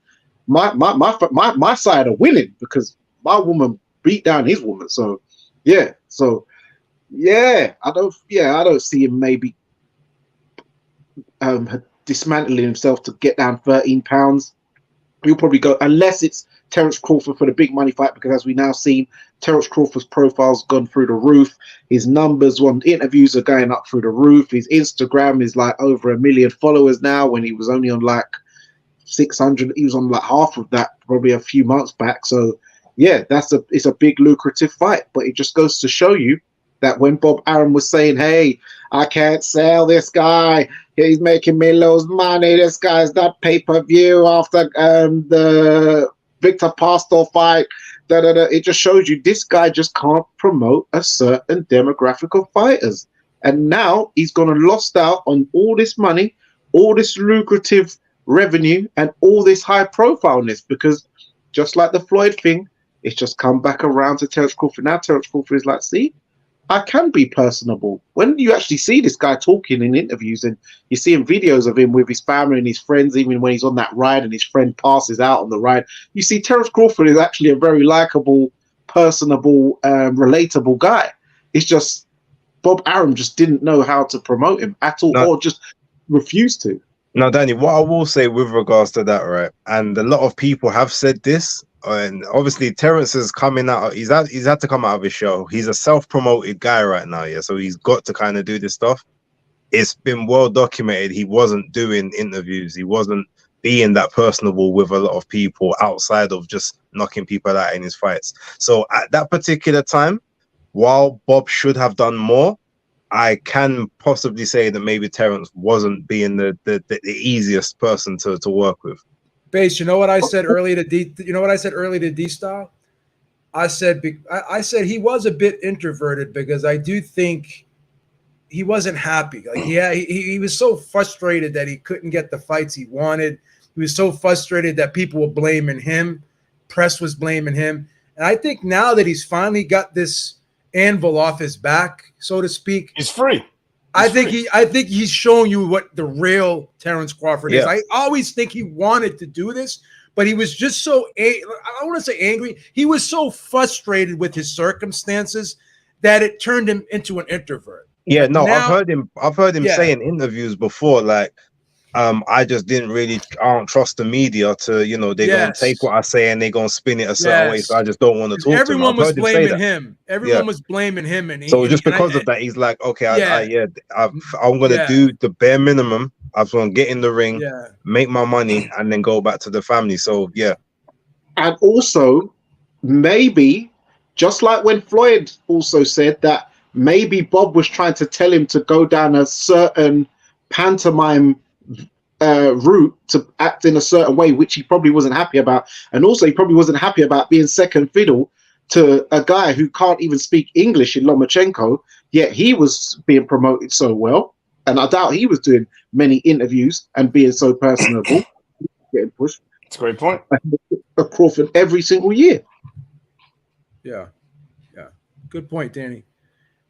my side are winning because my woman beat down his woman. So yeah, I don't see him maybe dismantling himself to get down 13 pounds. He'll probably go, unless it's Terence Crawford for the big money fight, because as we now seen, Terence Crawford's profile's gone through the roof. His numbers on interviews are going up through the roof. His Instagram is like over 1 million followers now, when he was only on like 600. He was on like half of that probably a few months back. So yeah, it's a big lucrative fight. But it just goes to show you that when Bob Arum was saying, hey, I can't sell this guy, he's making me lose money, this guy's not pay-per-view after the Victor Pastor fight, it just shows you this guy just can't promote a certain demographic of fighters. And now he's gonna lost out on all this money, all this lucrative revenue, and all this high profileness, because just like the Floyd thing, it's just come back around to Terence Crawford. Now Terence Crawford is like, see, I can be personable. When you actually see this guy talking in interviews, and you see in videos of him with his family and his friends, even when he's on that ride and his friend passes out on the ride, you see Terence Crawford is actually a very likable, personable, relatable guy. It's just Bob Arum just didn't know how to promote him at all, or just refused to. Now, Danny, what I will say with regards to that, right, and a lot of people have said this, and obviously Terence is coming out. He's had to come out of his show. He's a self-promoted guy right now, yeah. So he's got to kind of do this stuff. It's been well documented. He wasn't doing interviews. He wasn't being that personable with a lot of people outside of just knocking people out in his fights. So at that particular time, while Bob should have done more, I can possibly say that maybe Terence wasn't being the easiest person to work with. Base, you know what I said earlier to D-Style? I said he was a bit introverted, because I do think he wasn't happy. Like he was so frustrated that he couldn't get the fights he wanted. He was so frustrated that people were blaming him, press was blaming him. And I think now that he's finally got this anvil off his back, so to speak, he's free. I think he's showing you what the real Terence Crawford is. I always think he wanted to do this, but he was just so I don't want to say angry. He was so frustrated with his circumstances that it turned him into an introvert. Yeah, no, now, I've heard him say in interviews before, like, I just didn't really, I don't trust the media to, you know, they're going to take what I say and they're going to spin it a certain way. So I just don't want to talk to him. Everyone was blaming him. Everyone was blaming him. And so just because of that, he's like, okay, I'm going to do the bare minimum. I'm going to get in the ring, make my money, and then go back to the family. So, yeah. And also, maybe, just like when Floyd also said that maybe Bob was trying to tell him to go down a certain pantomime route to act in a certain way, which he probably wasn't happy about. And also he probably wasn't happy about being second fiddle to a guy who can't even speak English in Lomachencko, yet he was being promoted so well. And I doubt he was doing many interviews and being so personable. Getting pushed. That's a great point. Crawford every single year. Yeah. Good point, Danny.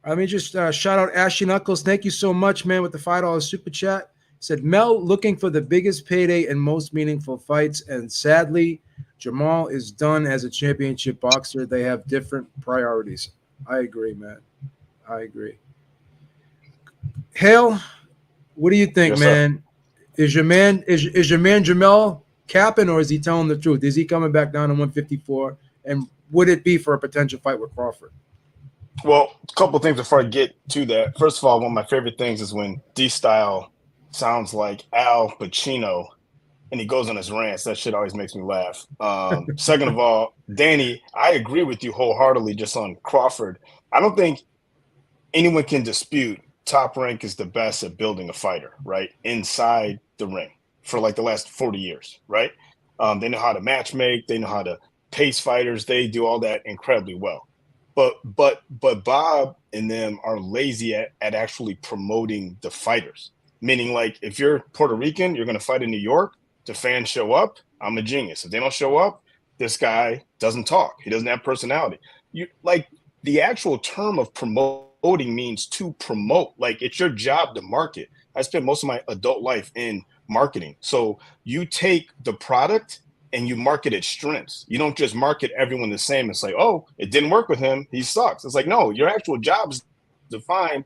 Let me just shout out Ashy Knuckles. Thank you so much, man, with the $5 super chat. Said Mel looking for the biggest payday and most meaningful fights, and sadly, Jamel is done as a championship boxer. They have different priorities. I agree, man. I agree. Hale, what do you think, man? Is your man Jamel capping, or is he telling the truth? Is he coming back down to 154? And would it be for a potential fight with Crawford? Well, a couple of things before I get to that. First of all, one of my favorite things is when D-Style sounds like Al Pacino and he goes on his rants. That shit always makes me laugh. Second of all, Danny, I agree with you wholeheartedly just on Crawford. I don't think anyone can dispute Top Rank is the best at building a fighter, right? Inside the ring for like the last 40 years, right? They know how to match make, they know how to pace fighters, they do all that incredibly well. But Bob and them are lazy at actually promoting the fighters. Meaning, like, if you're Puerto Rican, you're going to fight in New York, the fans show up, I'm a genius. If they don't show up, this guy doesn't talk. He doesn't have personality. You like the actual term of promoting means to promote. Like, it's your job to market. I spent most of my adult life in marketing. So you take the product and you market its strengths. You don't just market everyone the same and say, oh, it didn't work with him, he sucks. It's like, no, your actual job is to find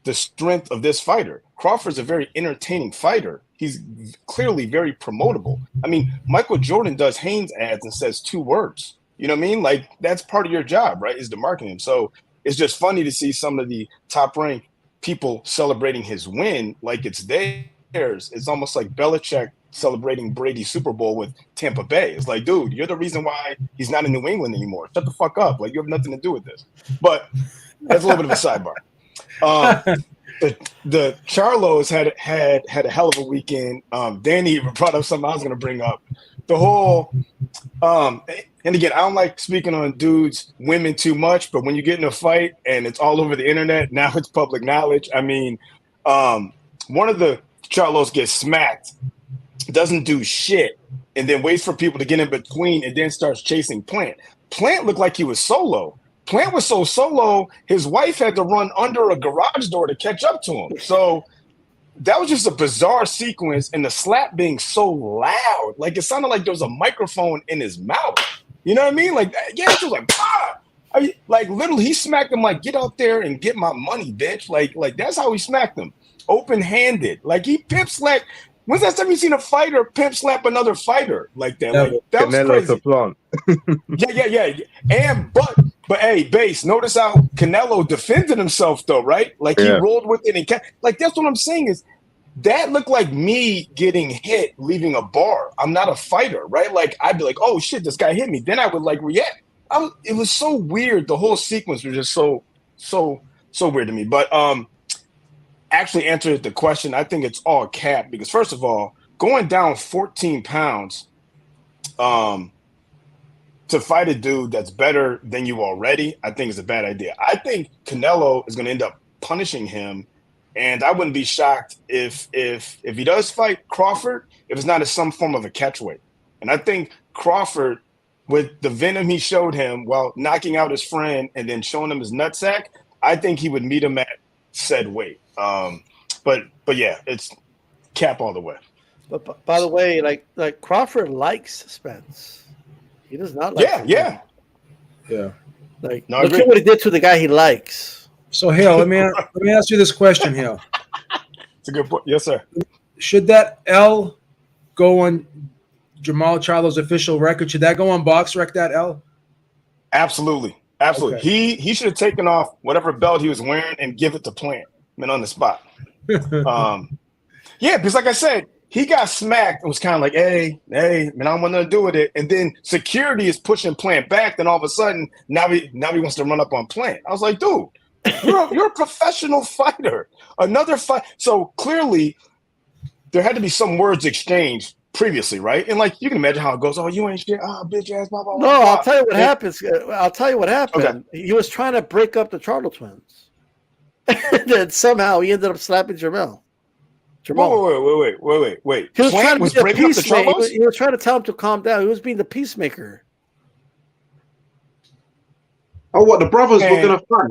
the strength of this fighter. Crawford's a very entertaining fighter. He's clearly very promotable. I mean, Michael Jordan does Hanes ads and says 2 words. You know what I mean? Like, that's part of your job, right? Is to market him. So it's just funny to see some of the Top Rank people celebrating his win like it's theirs. It's almost like Belichick celebrating Brady's Super Bowl with Tampa Bay. It's like, dude, you're the reason why he's not in New England anymore. Shut the fuck up. Like, you have nothing to do with this. But that's a little bit of a sidebar. The Charlos had a hell of a weekend. Danny brought up something I was going to bring up. The whole and again, I don't like speaking on dudes, women too much, but when you get in a fight and it's all over the internet, now it's public knowledge. I mean, one of the Charlos gets smacked, doesn't do shit, and then waits for people to get in between and then starts chasing Plant. Plant looked like he was solo. Plant was so solo, his wife had to run under a garage door to catch up to him. So that was just a bizarre sequence, and the slap being so loud. Like, it sounded like there was a microphone in his mouth. You know what I mean? Like, yeah, it was like, ah! Like, literally, he smacked him like, get out there and get my money, bitch. Like that's how he smacked him. Open-handed. Like, he pimp slapped. When's the last time you seen a fighter pimp slap another fighter like that? Like, that was crazy. Yeah. But hey, Base, notice how Canelo defended himself though, right? Like, he rolled with it and like, that's what I'm saying is that looked like me getting hit leaving a bar. I'm not a fighter, right? Like, I'd be like, oh shit, this guy hit me. Then I would like react. It was so weird. The whole sequence was just so weird to me. But actually answered the question. I think it's all cap because first of all, going down 14 pounds to fight a dude that's better than you already, I think is a bad idea. I think Canelo is going to end up punishing him, and I wouldn't be shocked if he does fight Crawford, if it's not as some form of a catchweight. And I think Crawford, with the venom he showed him while knocking out his friend and then showing him his nutsack, I think he would meet him at said weight. But yeah, it's cap all the way. But by the way, like Crawford likes Spence. He does not like Yeah. Like, look at what he did to the guy he likes. So, Hale, let me ask you this question, Hale. It's a good point. Yes, sir. Should that L go on Jermell Charlo's official record? Should that go on BoxRec, that L? Absolutely. Okay. He should have taken off whatever belt he was wearing and give it to Plant. On the spot. Yeah, because like I said, he got smacked and was kind of like, hey, man, I don't want nothing to do with it. And then security is pushing Plant back. Then all of a sudden, now he wants to run up on Plant. I was like, dude, you're a professional fighter. Another fight. So clearly, there had to be some words exchanged previously, right? And like, you can imagine how it goes. Oh, you ain't shit. Oh, bitch ass. Blah, blah, blah. No, I'll tell you what happens. I'll tell you what happened. Okay. He was trying to break up the Charlo twins. And then somehow he ended up slapping Jermell. Wait. He was trying to be the peacemaker. He was trying to tell him to calm down. He was being the peacemaker. Oh, what? The brothers were going to fight?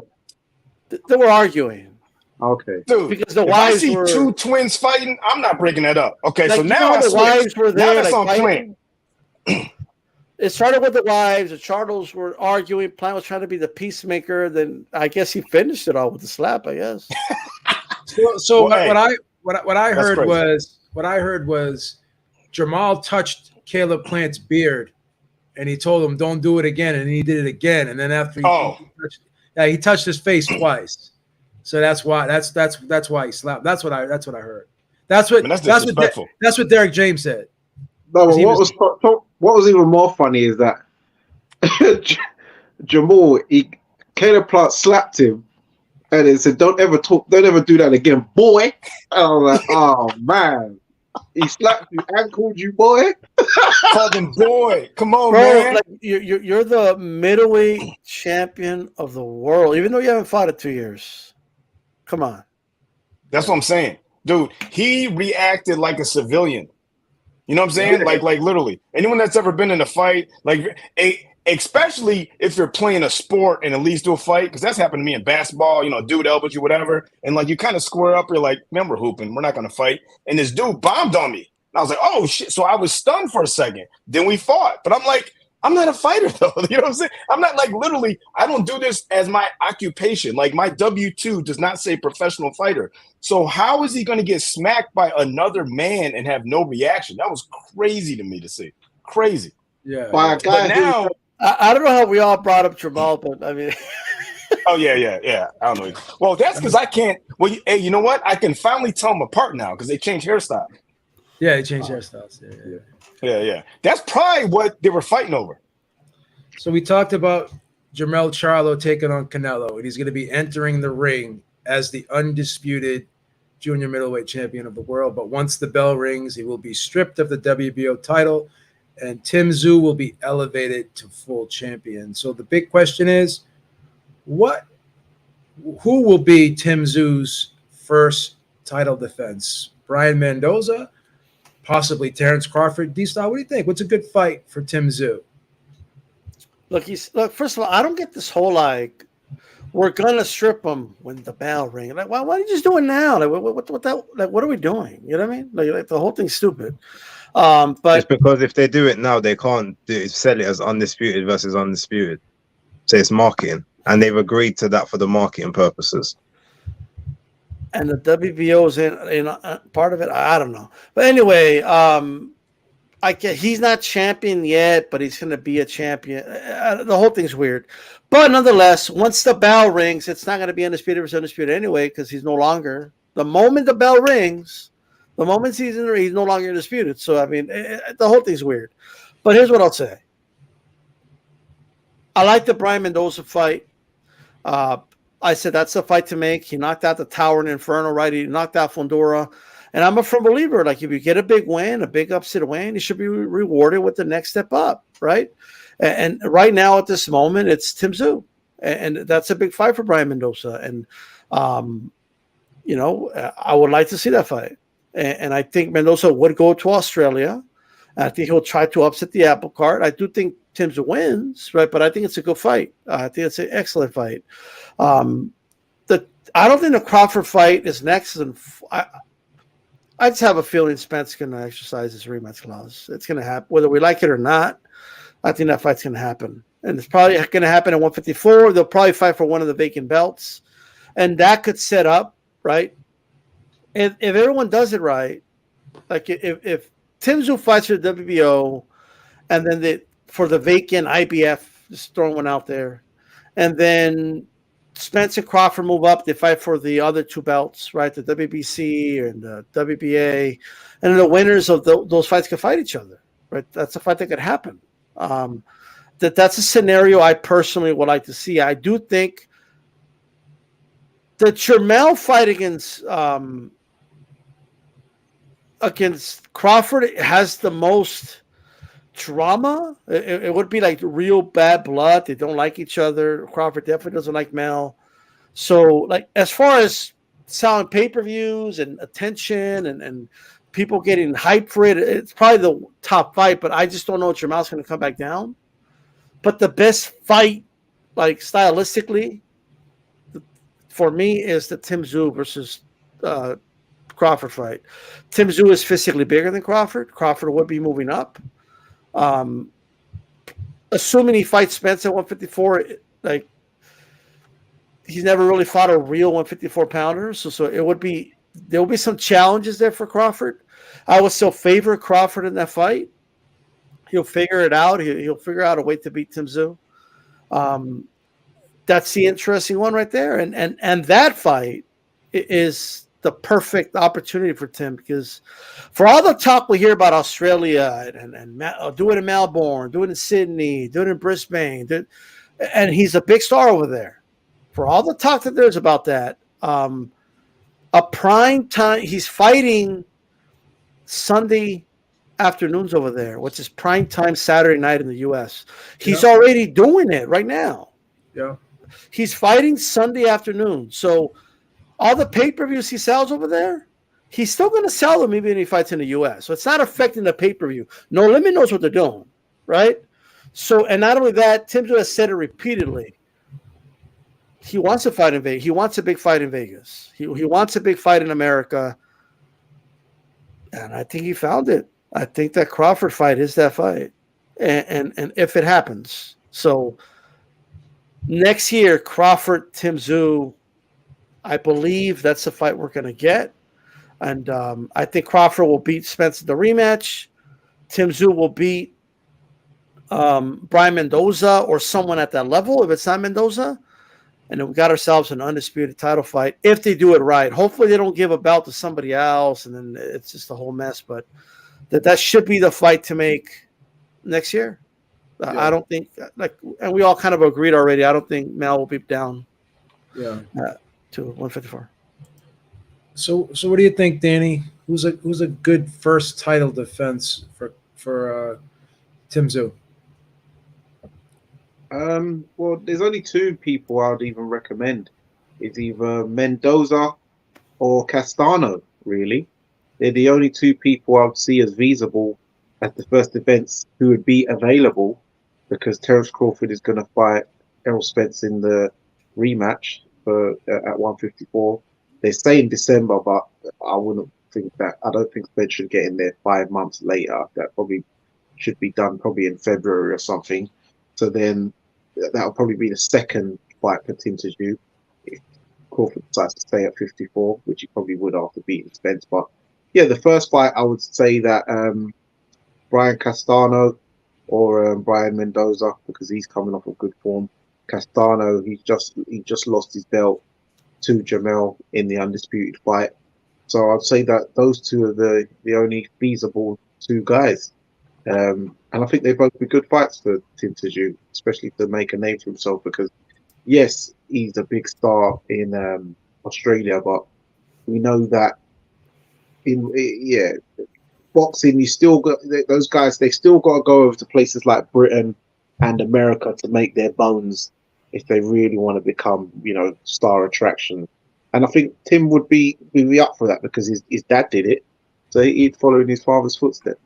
They were arguing. Okay. Dude, because the wives I see were... two twins fighting, I'm not breaking that up. Okay, like, so now the wives were there. Now that's on Plant. It started with the wives. The Charlos were arguing. Plant was trying to be the peacemaker. Then I guess he finished it all with the slap. I guess. So what I heard was Jermell touched Caleb Plant's beard, and he told him, "Don't do it again," and he did it again. And then after he touched his face twice. So that's why he slapped. That's what I heard. That's what Derek James said. No, what was even more funny is that Caleb Plant slapped him, And it said, don't ever do that again, boy. I was like, oh man. He slapped you and called you boy. Called him boy. Come on, Bro, man. like you're the middleweight champion of the world, even though you haven't fought in 2 years. Come on. That's what I'm saying. Dude, he reacted like a civilian. You know what I'm saying? Yeah. Like literally. Anyone that's ever been in a fight, especially if you're playing a sport and at least do a fight, because that's happened to me in basketball, dude elbows you, whatever. And like you kind of square up, you're like, man, we're hooping, we're not gonna fight. And this dude bombed on me. And I was like, oh shit. So I was stunned for a second. Then we fought. But I'm like, I'm not a fighter though. You know what I'm saying? I'm not like literally, I don't do this as my occupation. Like my W-2 does not say professional fighter. So how is he going to get smacked by another man and have no reaction? That was crazy to me to see. Crazy. Yeah. By a guy But now, I don't know how we all brought up Jermell, but I mean, oh yeah. I don't know. Well, that's because I can't. Well, hey, you know what? I can finally tell them apart now because they changed hairstyle. Yeah, they changed hairstyles. Yeah. That's probably what they were fighting over. So we talked about Jermell Charlo taking on Canelo, and he's going to be entering the ring as the undisputed junior middleweight champion of the world. But once the bell rings, he will be stripped of the WBO title, and Tim Tszyu will be elevated to full champion. So the big question is, who will be Tim Tszyu's first title defense? Brian Mendoza? Possibly Terence Crawford. D-Style, what do you think? What's a good fight for Tim Tszyu? Look, first of all, I don't get this whole like we're gonna strip him when the bell rings. Like, why are you just doing now? Like, what are we doing? You know what I mean? Like the whole thing's stupid. But it's because if they do it now, they can't sell it as undisputed versus undisputed. So it's marketing, and they've agreed to that for the marketing purposes. And the WBO's in part of it. I don't know, but anyway, he's not champion yet, but he's going to be a champion. The whole thing's weird, but nonetheless, once the bell rings, it's not going to be undisputed versus undisputed anyway because he's no longer. The moment the bell rings, the moment he's in the ring, he's no longer undisputed. So I mean, the whole thing's weird. But here's what I'll say: I like the Brian Mendoza fight. I said that's the fight to make. He knocked out the Tower and Inferno, right? He knocked out Fondora. And I'm a firm believer, like if you get a big win, a big upset win, you should be rewarded with the next step up, right? And right now at this moment, it's Tim Tszyu. And that's a big fight for Brian Mendoza. And, I would like to see that fight. And I think Mendoza would go to Australia. I think he'll try to upset the apple cart. I do think Tim Tszyu wins, right? But I think it's a good fight. I think it's an excellent fight. I don't think the Crawford fight is next. And I just have a feeling Spence going to exercise his rematch clause. It's going to happen, whether we like it or not. I think that fight's going to happen, and it's probably going to happen at 154. They'll probably fight for one of the vacant belts, and that could set up right. If everyone does it right, like if Tim Tszyu fights for the WBO, and then for the vacant IBF, just throwing one out there, and then Spence and Crawford move up. They fight for the other two belts, right? The WBC and the WBA. And the winners of those fights can fight each other, right? That's a fight that could happen. That's a scenario I personally would like to see. I do think the Jermell fight against Crawford has the most drama. It would be like real bad blood. They don't like each other. Crawford definitely doesn't like Mel. So, like, as far as selling pay-per-views and attention and people getting hyped for it, it's probably the top fight, but I just don't know if Jermell's going to come back down. But the best fight, like, stylistically, for me, is the Tim Tszyu versus Crawford fight. Tim Tszyu is physically bigger than Crawford. Crawford would be moving up. Assuming he fights Spence at 154, like he's never really fought a real 154 pounder, so there will be some challenges there for Crawford. I would still favor Crawford in that fight. He'll figure it out. He'll figure out a way to beat Tim Tszyu. That's the interesting one right there, and that fight is the perfect opportunity for Tim, because for all the talk we hear about Australia and do it in Melbourne, do it in Sydney, do it in Brisbane, and he's a big star over there. for all the talk that there's about that, a prime time, he's fighting Sunday afternoons over there, which is prime time Saturday night in the U.S. He's already doing it right now. Yeah. He's fighting Sunday afternoon. So all the pay-per-views he sells over there, he's still going to sell them even if he fights in the U.S. So it's not affecting the pay-per-view. No Limit knows what they're doing, right? So, and not only that, Tim Tszyu has said it repeatedly. He wants to fight in Vegas. He wants a big fight in Vegas. He wants a big fight in America. And I think he found it. I think that Crawford fight is that fight. And if it happens. So next year, Crawford, Tim Tszyu, I believe that's the fight we're going to get. And I think Crawford will beat Spence in the rematch. Tim Tszyu will beat Brian Mendoza or someone at that level if it's not Mendoza. And then we got ourselves an undisputed title fight if they do it right. Hopefully they don't give a belt to somebody else and then it's just a whole mess. But that should be the fight to make next year. I don't think and we all kind of agreed already. I don't think Mel will be down to 154. So what do you think, Danny? Who's a good first title defense for Tim Tszyu? Well, there's only two people I would even recommend. It's either Mendoza or Castano, really. They're the only two people I would see as feasible at the first events who would be available, because Terence Crawford is going to fight Errol Spence in the rematch at 154. They say in December, but I wouldn't think that. I don't think Spence should get in there 5 months later. That probably should be done probably in February or something. So then that'll probably be the second fight for Tim Tszyu if Crawford decides to stay at 54, which he probably would after beating Spence. But yeah, the first fight I would say that Brian Castano or Brian Mendoza, because he's coming off of good form. Castano, he just lost his belt to Jamel in the undisputed fight. So I'd say that those two are the only feasible two guys. And I think they both be good fights for Tim Tszyu, especially to make a name for himself, because yes, he's a big star in Australia, but we know that boxing, you still got those guys. They still got to go over to places like Britain and America to make their bones if they really want to become, star attraction. And I think Tim would be up for that because his dad did it, so he'd follow in his father's footsteps.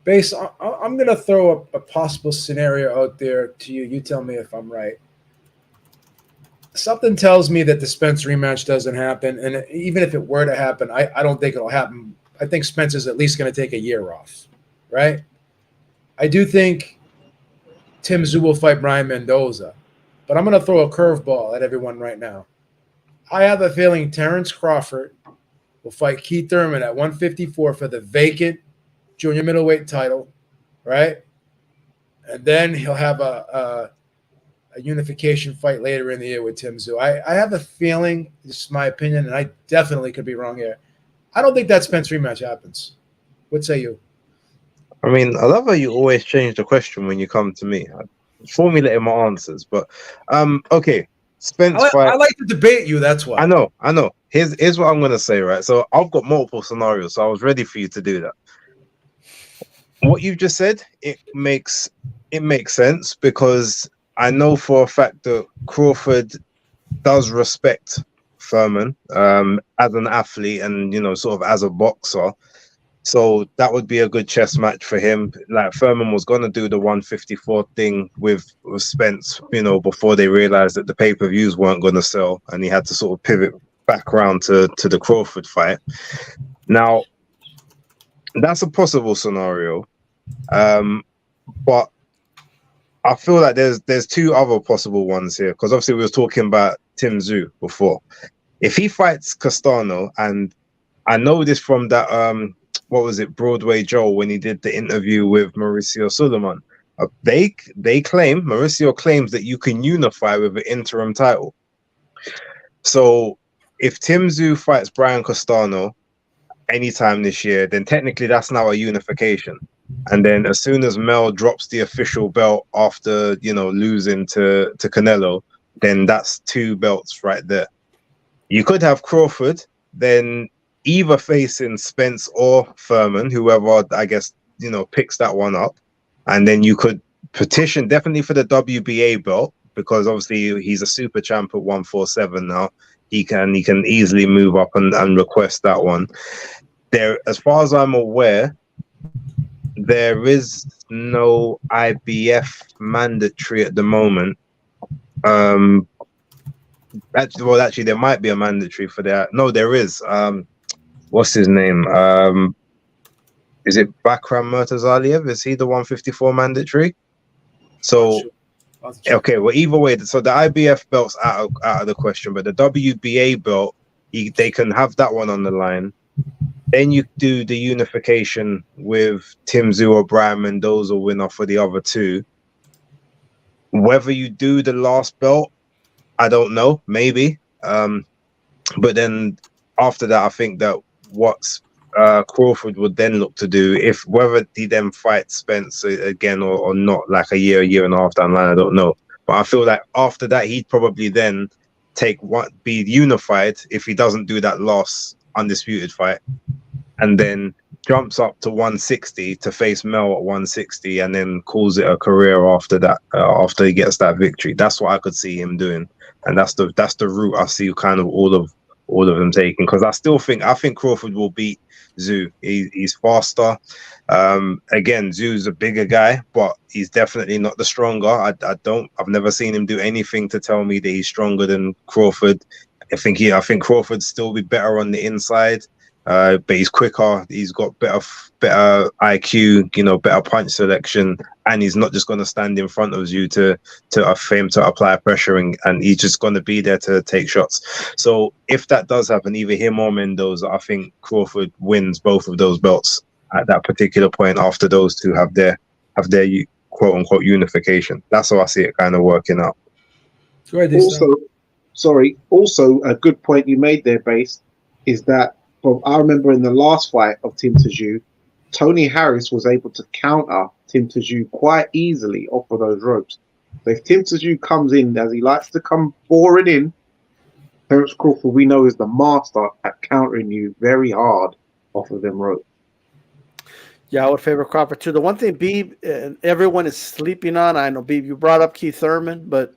Base, I'm going to throw a possible scenario out there to you. You tell me if I'm right. Something tells me that the Spence rematch doesn't happen, and even if it were to happen, I don't think it'll happen. I think Spence is at least going to take a year off, right? I do think Tim Tszyu will fight Brian Mendoza, but I'm going to throw a curveball at everyone right now. I have a feeling Terence Crawford will fight Keith Thurman at 154 for the vacant junior middleweight title, right? And then he'll have a unification fight later in the year with Tim Tszyu. I have a feeling, this is my opinion, and I definitely could be wrong here. I don't think that Spence rematch happens. What say you? I mean, I love how you always change the question when you come to me. I formulate my answers, but okay. Spence fight. I like to debate you, that's why. I know. Here's what I'm gonna say, right? So I've got multiple scenarios, so I was ready for you to do that. What you've just said, it makes sense, because I know for a fact that Crawford does respect Thurman as an athlete and sort of as a boxer. So that would be a good chess match for him. Like Thurman was gonna do the 154 thing with Spence, before they realized that the pay-per-views weren't gonna sell, and he had to sort of pivot back around to the Crawford fight. Now, that's a possible scenario. But I feel like there's two other possible ones here, because obviously we were talking about Tim Tszyu before. If he fights Castano, and I know this from that what was it, Broadway Joe, when he did the interview with Mauricio Suleiman, Mauricio claims that you can unify with an interim title. So if Tim Tszyu fights Brian Castano anytime this year, then technically that's now a unification. And then as soon as Mel drops the official belt after losing to Canelo, then that's 2 belts right there. You could have Crawford, then either facing Spence or Thurman, whoever, I guess, picks that one up. And then you could petition definitely for the WBA belt, because obviously he's a super champ at 147 now. He can easily move up and request that one. There, as far as I'm aware, there is no IBF mandatory at the moment. Actually, there might be a mandatory for that. No, there is. What's his name? Is it Bakram Murtazaliev? Is he the 154 mandatory? So, okay. Well, either way, so the IBF belt's out of the question, but the WBA belt, they can have that one on the line. Then you do the unification with Tim Tszyu or Brian Mendoza winner for the other 2. Whether you do the last belt, I don't know, maybe. But then after that, I think that what's Crawford would then look to do, whether he then fights Spence again or not, like a year and a half down the line, I don't know. But I feel like after that, he'd probably then be unified if he doesn't do that last undisputed fight, and then jumps up to 160 to face Mel at 160, and then calls it a career after that. After he gets that victory, that's what I could see him doing, and that's the route I see kind of all of them taking. Because I think Crawford will beat Tszyu. He's faster. Again, Tszyu's a bigger guy, but he's definitely not the stronger. I've never seen him do anything to tell me that he's stronger than Crawford. I think Crawford'd still be better on the inside, but he's quicker. He's got better IQ, better punch selection, and he's not just going to stand in front of you to apply pressure, and he's just going to be there to take shots. So if that does happen, either him or Mendoza, I think Crawford wins both of those belts at that particular point after those 2 have their quote unquote unification. That's how I see it kind of working out. Also, a good point you made there, Base, is that I remember in the last fight of Tim Tszyu, Tony Harris was able to counter Tim Tszyu quite easily off of those ropes. So if Tim Tszyu comes in, as he likes to come boring in, Terence Crawford, we know, is the master at countering you very hard off of them ropes. Yeah, I would favor Crawford too. The one thing, Beeb, everyone is sleeping on, I know, Beeb, you brought up Keith Thurman, but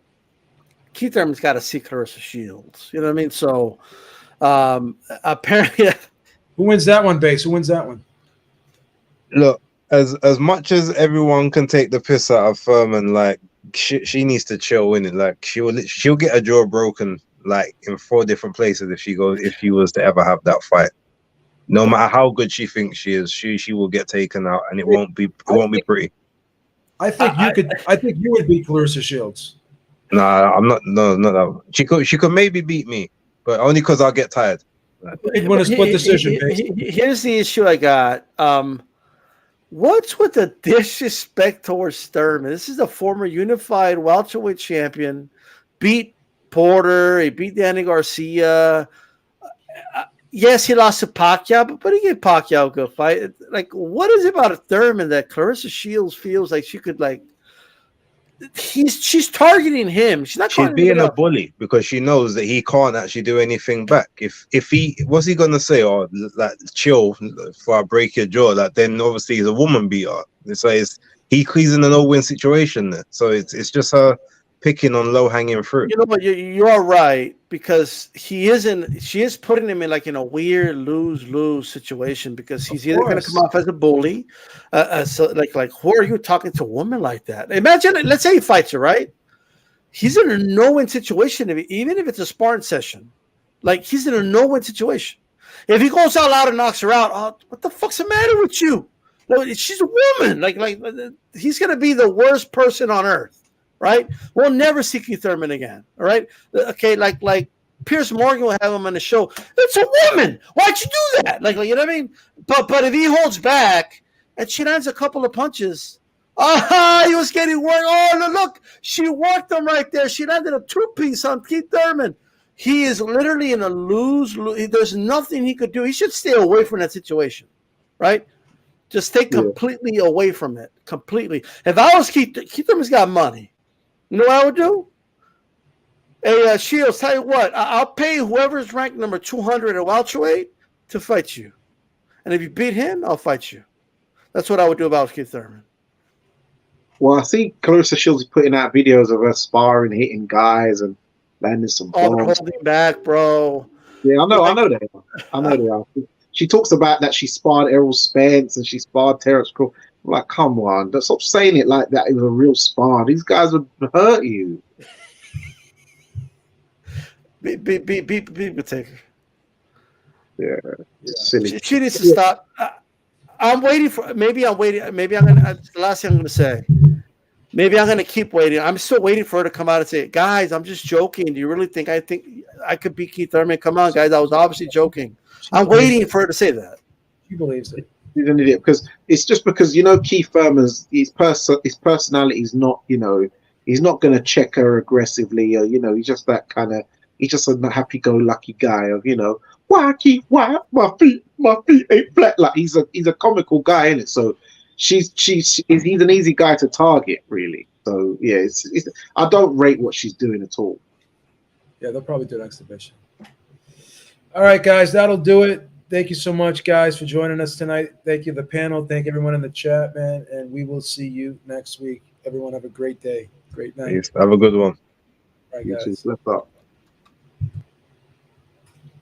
Keith Thurman's got to see Clarissa Shields. You know what I mean? So apparently, who wins that one, Base? Who wins that one? Look, as much as everyone can take the piss out of Thurman, like she needs to chill in it. Like she'll get a jaw broken like in 4 different places if she was to ever have that fight. No matter how good she thinks she is, she will get taken out, and it won't be pretty. I think you would beat Clarissa Shields. Nah, I'm not. No, not that one. She could maybe beat me, but only because I'll get tired. It win a split decision. Here's the issue I got. What's with the disrespect towards Thurman? This is a former unified welterweight champion. Beat Porter. He beat Danny Garcia. Yes, he lost to Pacquiao, but he gave Pacquiao a good fight. Like, what is it about Thurman that Clarissa Shields feels like she could like? She's targeting him. She's being a bully because she knows that he can't actually do anything back. If he what's he gonna say? Or like chill before I break your jaw. Like then obviously he's a woman beater. So he's in a no-win situation there. So it's just her picking on low-hanging fruit. You know what? You are right because she is putting him in like in a weird lose-lose situation because he's either going to come off as a bully, so like who are you talking to a woman like that? Imagine, let's say he fights her, right? He's in a no-win situation, even if it's a sparring session. Like he's in a no-win situation. If he goes out loud and knocks her out, oh, what the fuck's the matter with you? Like, she's a woman. Like he's going to be the worst person on earth. Right? We'll never see Keith Thurman again. All right? Okay, like Pierce Morgan will have him on the show. It's a woman. Why'd you do that? Like you know what I mean? But if he holds back and she lands a couple of punches, he was getting worked. Oh, look, she worked him right there. She landed a 2-piece on Keith Thurman. He is literally in a lose. There's nothing he could do. He should stay away from that situation. Right? Just stay completely away from it. Completely. If I was Keith Thurman's got money. You know what I would do? Hey, Shields, tell you what, I'll pay whoever's ranked number 200 at welterweight to fight you. And if you beat him, I'll fight you. That's what I would do if I was Keith Thurman. Well, I see Clarissa Shields is putting out videos of her sparring, hitting guys, and landing some Oh, bombs. they're holding back, bro. Yeah, I know they are. She talks about that she sparred Errol Spence and she sparred Terence Crawford. I'm like, come on, stop saying it like that. It was a real spar. These guys would hurt you. Beat Taker. Yeah, it's silly. She needs to stop. I'm waiting for. Maybe I'm waiting. Maybe I'm gonna. The last thing I'm gonna say. Maybe I'm gonna keep waiting. I'm still waiting for her to come out and say, "Guys, I'm just joking. Do you really think I could beat Keith Thurman? Come on, guys. I was obviously joking." I'm waiting for her to say that. She believes it. He's an idiot because it's just because Keith Thurman's his personality is not he's not going to check her aggressively or he's just that kind of he's just a happy-go-lucky guy of why Keith, why my feet ain't flat, like he's a comical guy, isn't it? So he's an easy guy to target, really. So yeah, it's I don't rate what she's doing at all. Yeah, they'll probably do an exhibition. All right, guys, that'll do it. Thank you so much, guys, for joining us tonight. Thank you, the panel. Thank everyone in the chat, man. And we will see you next week. Everyone have a great day. Great night. Have a good one. All right, guys. Left up.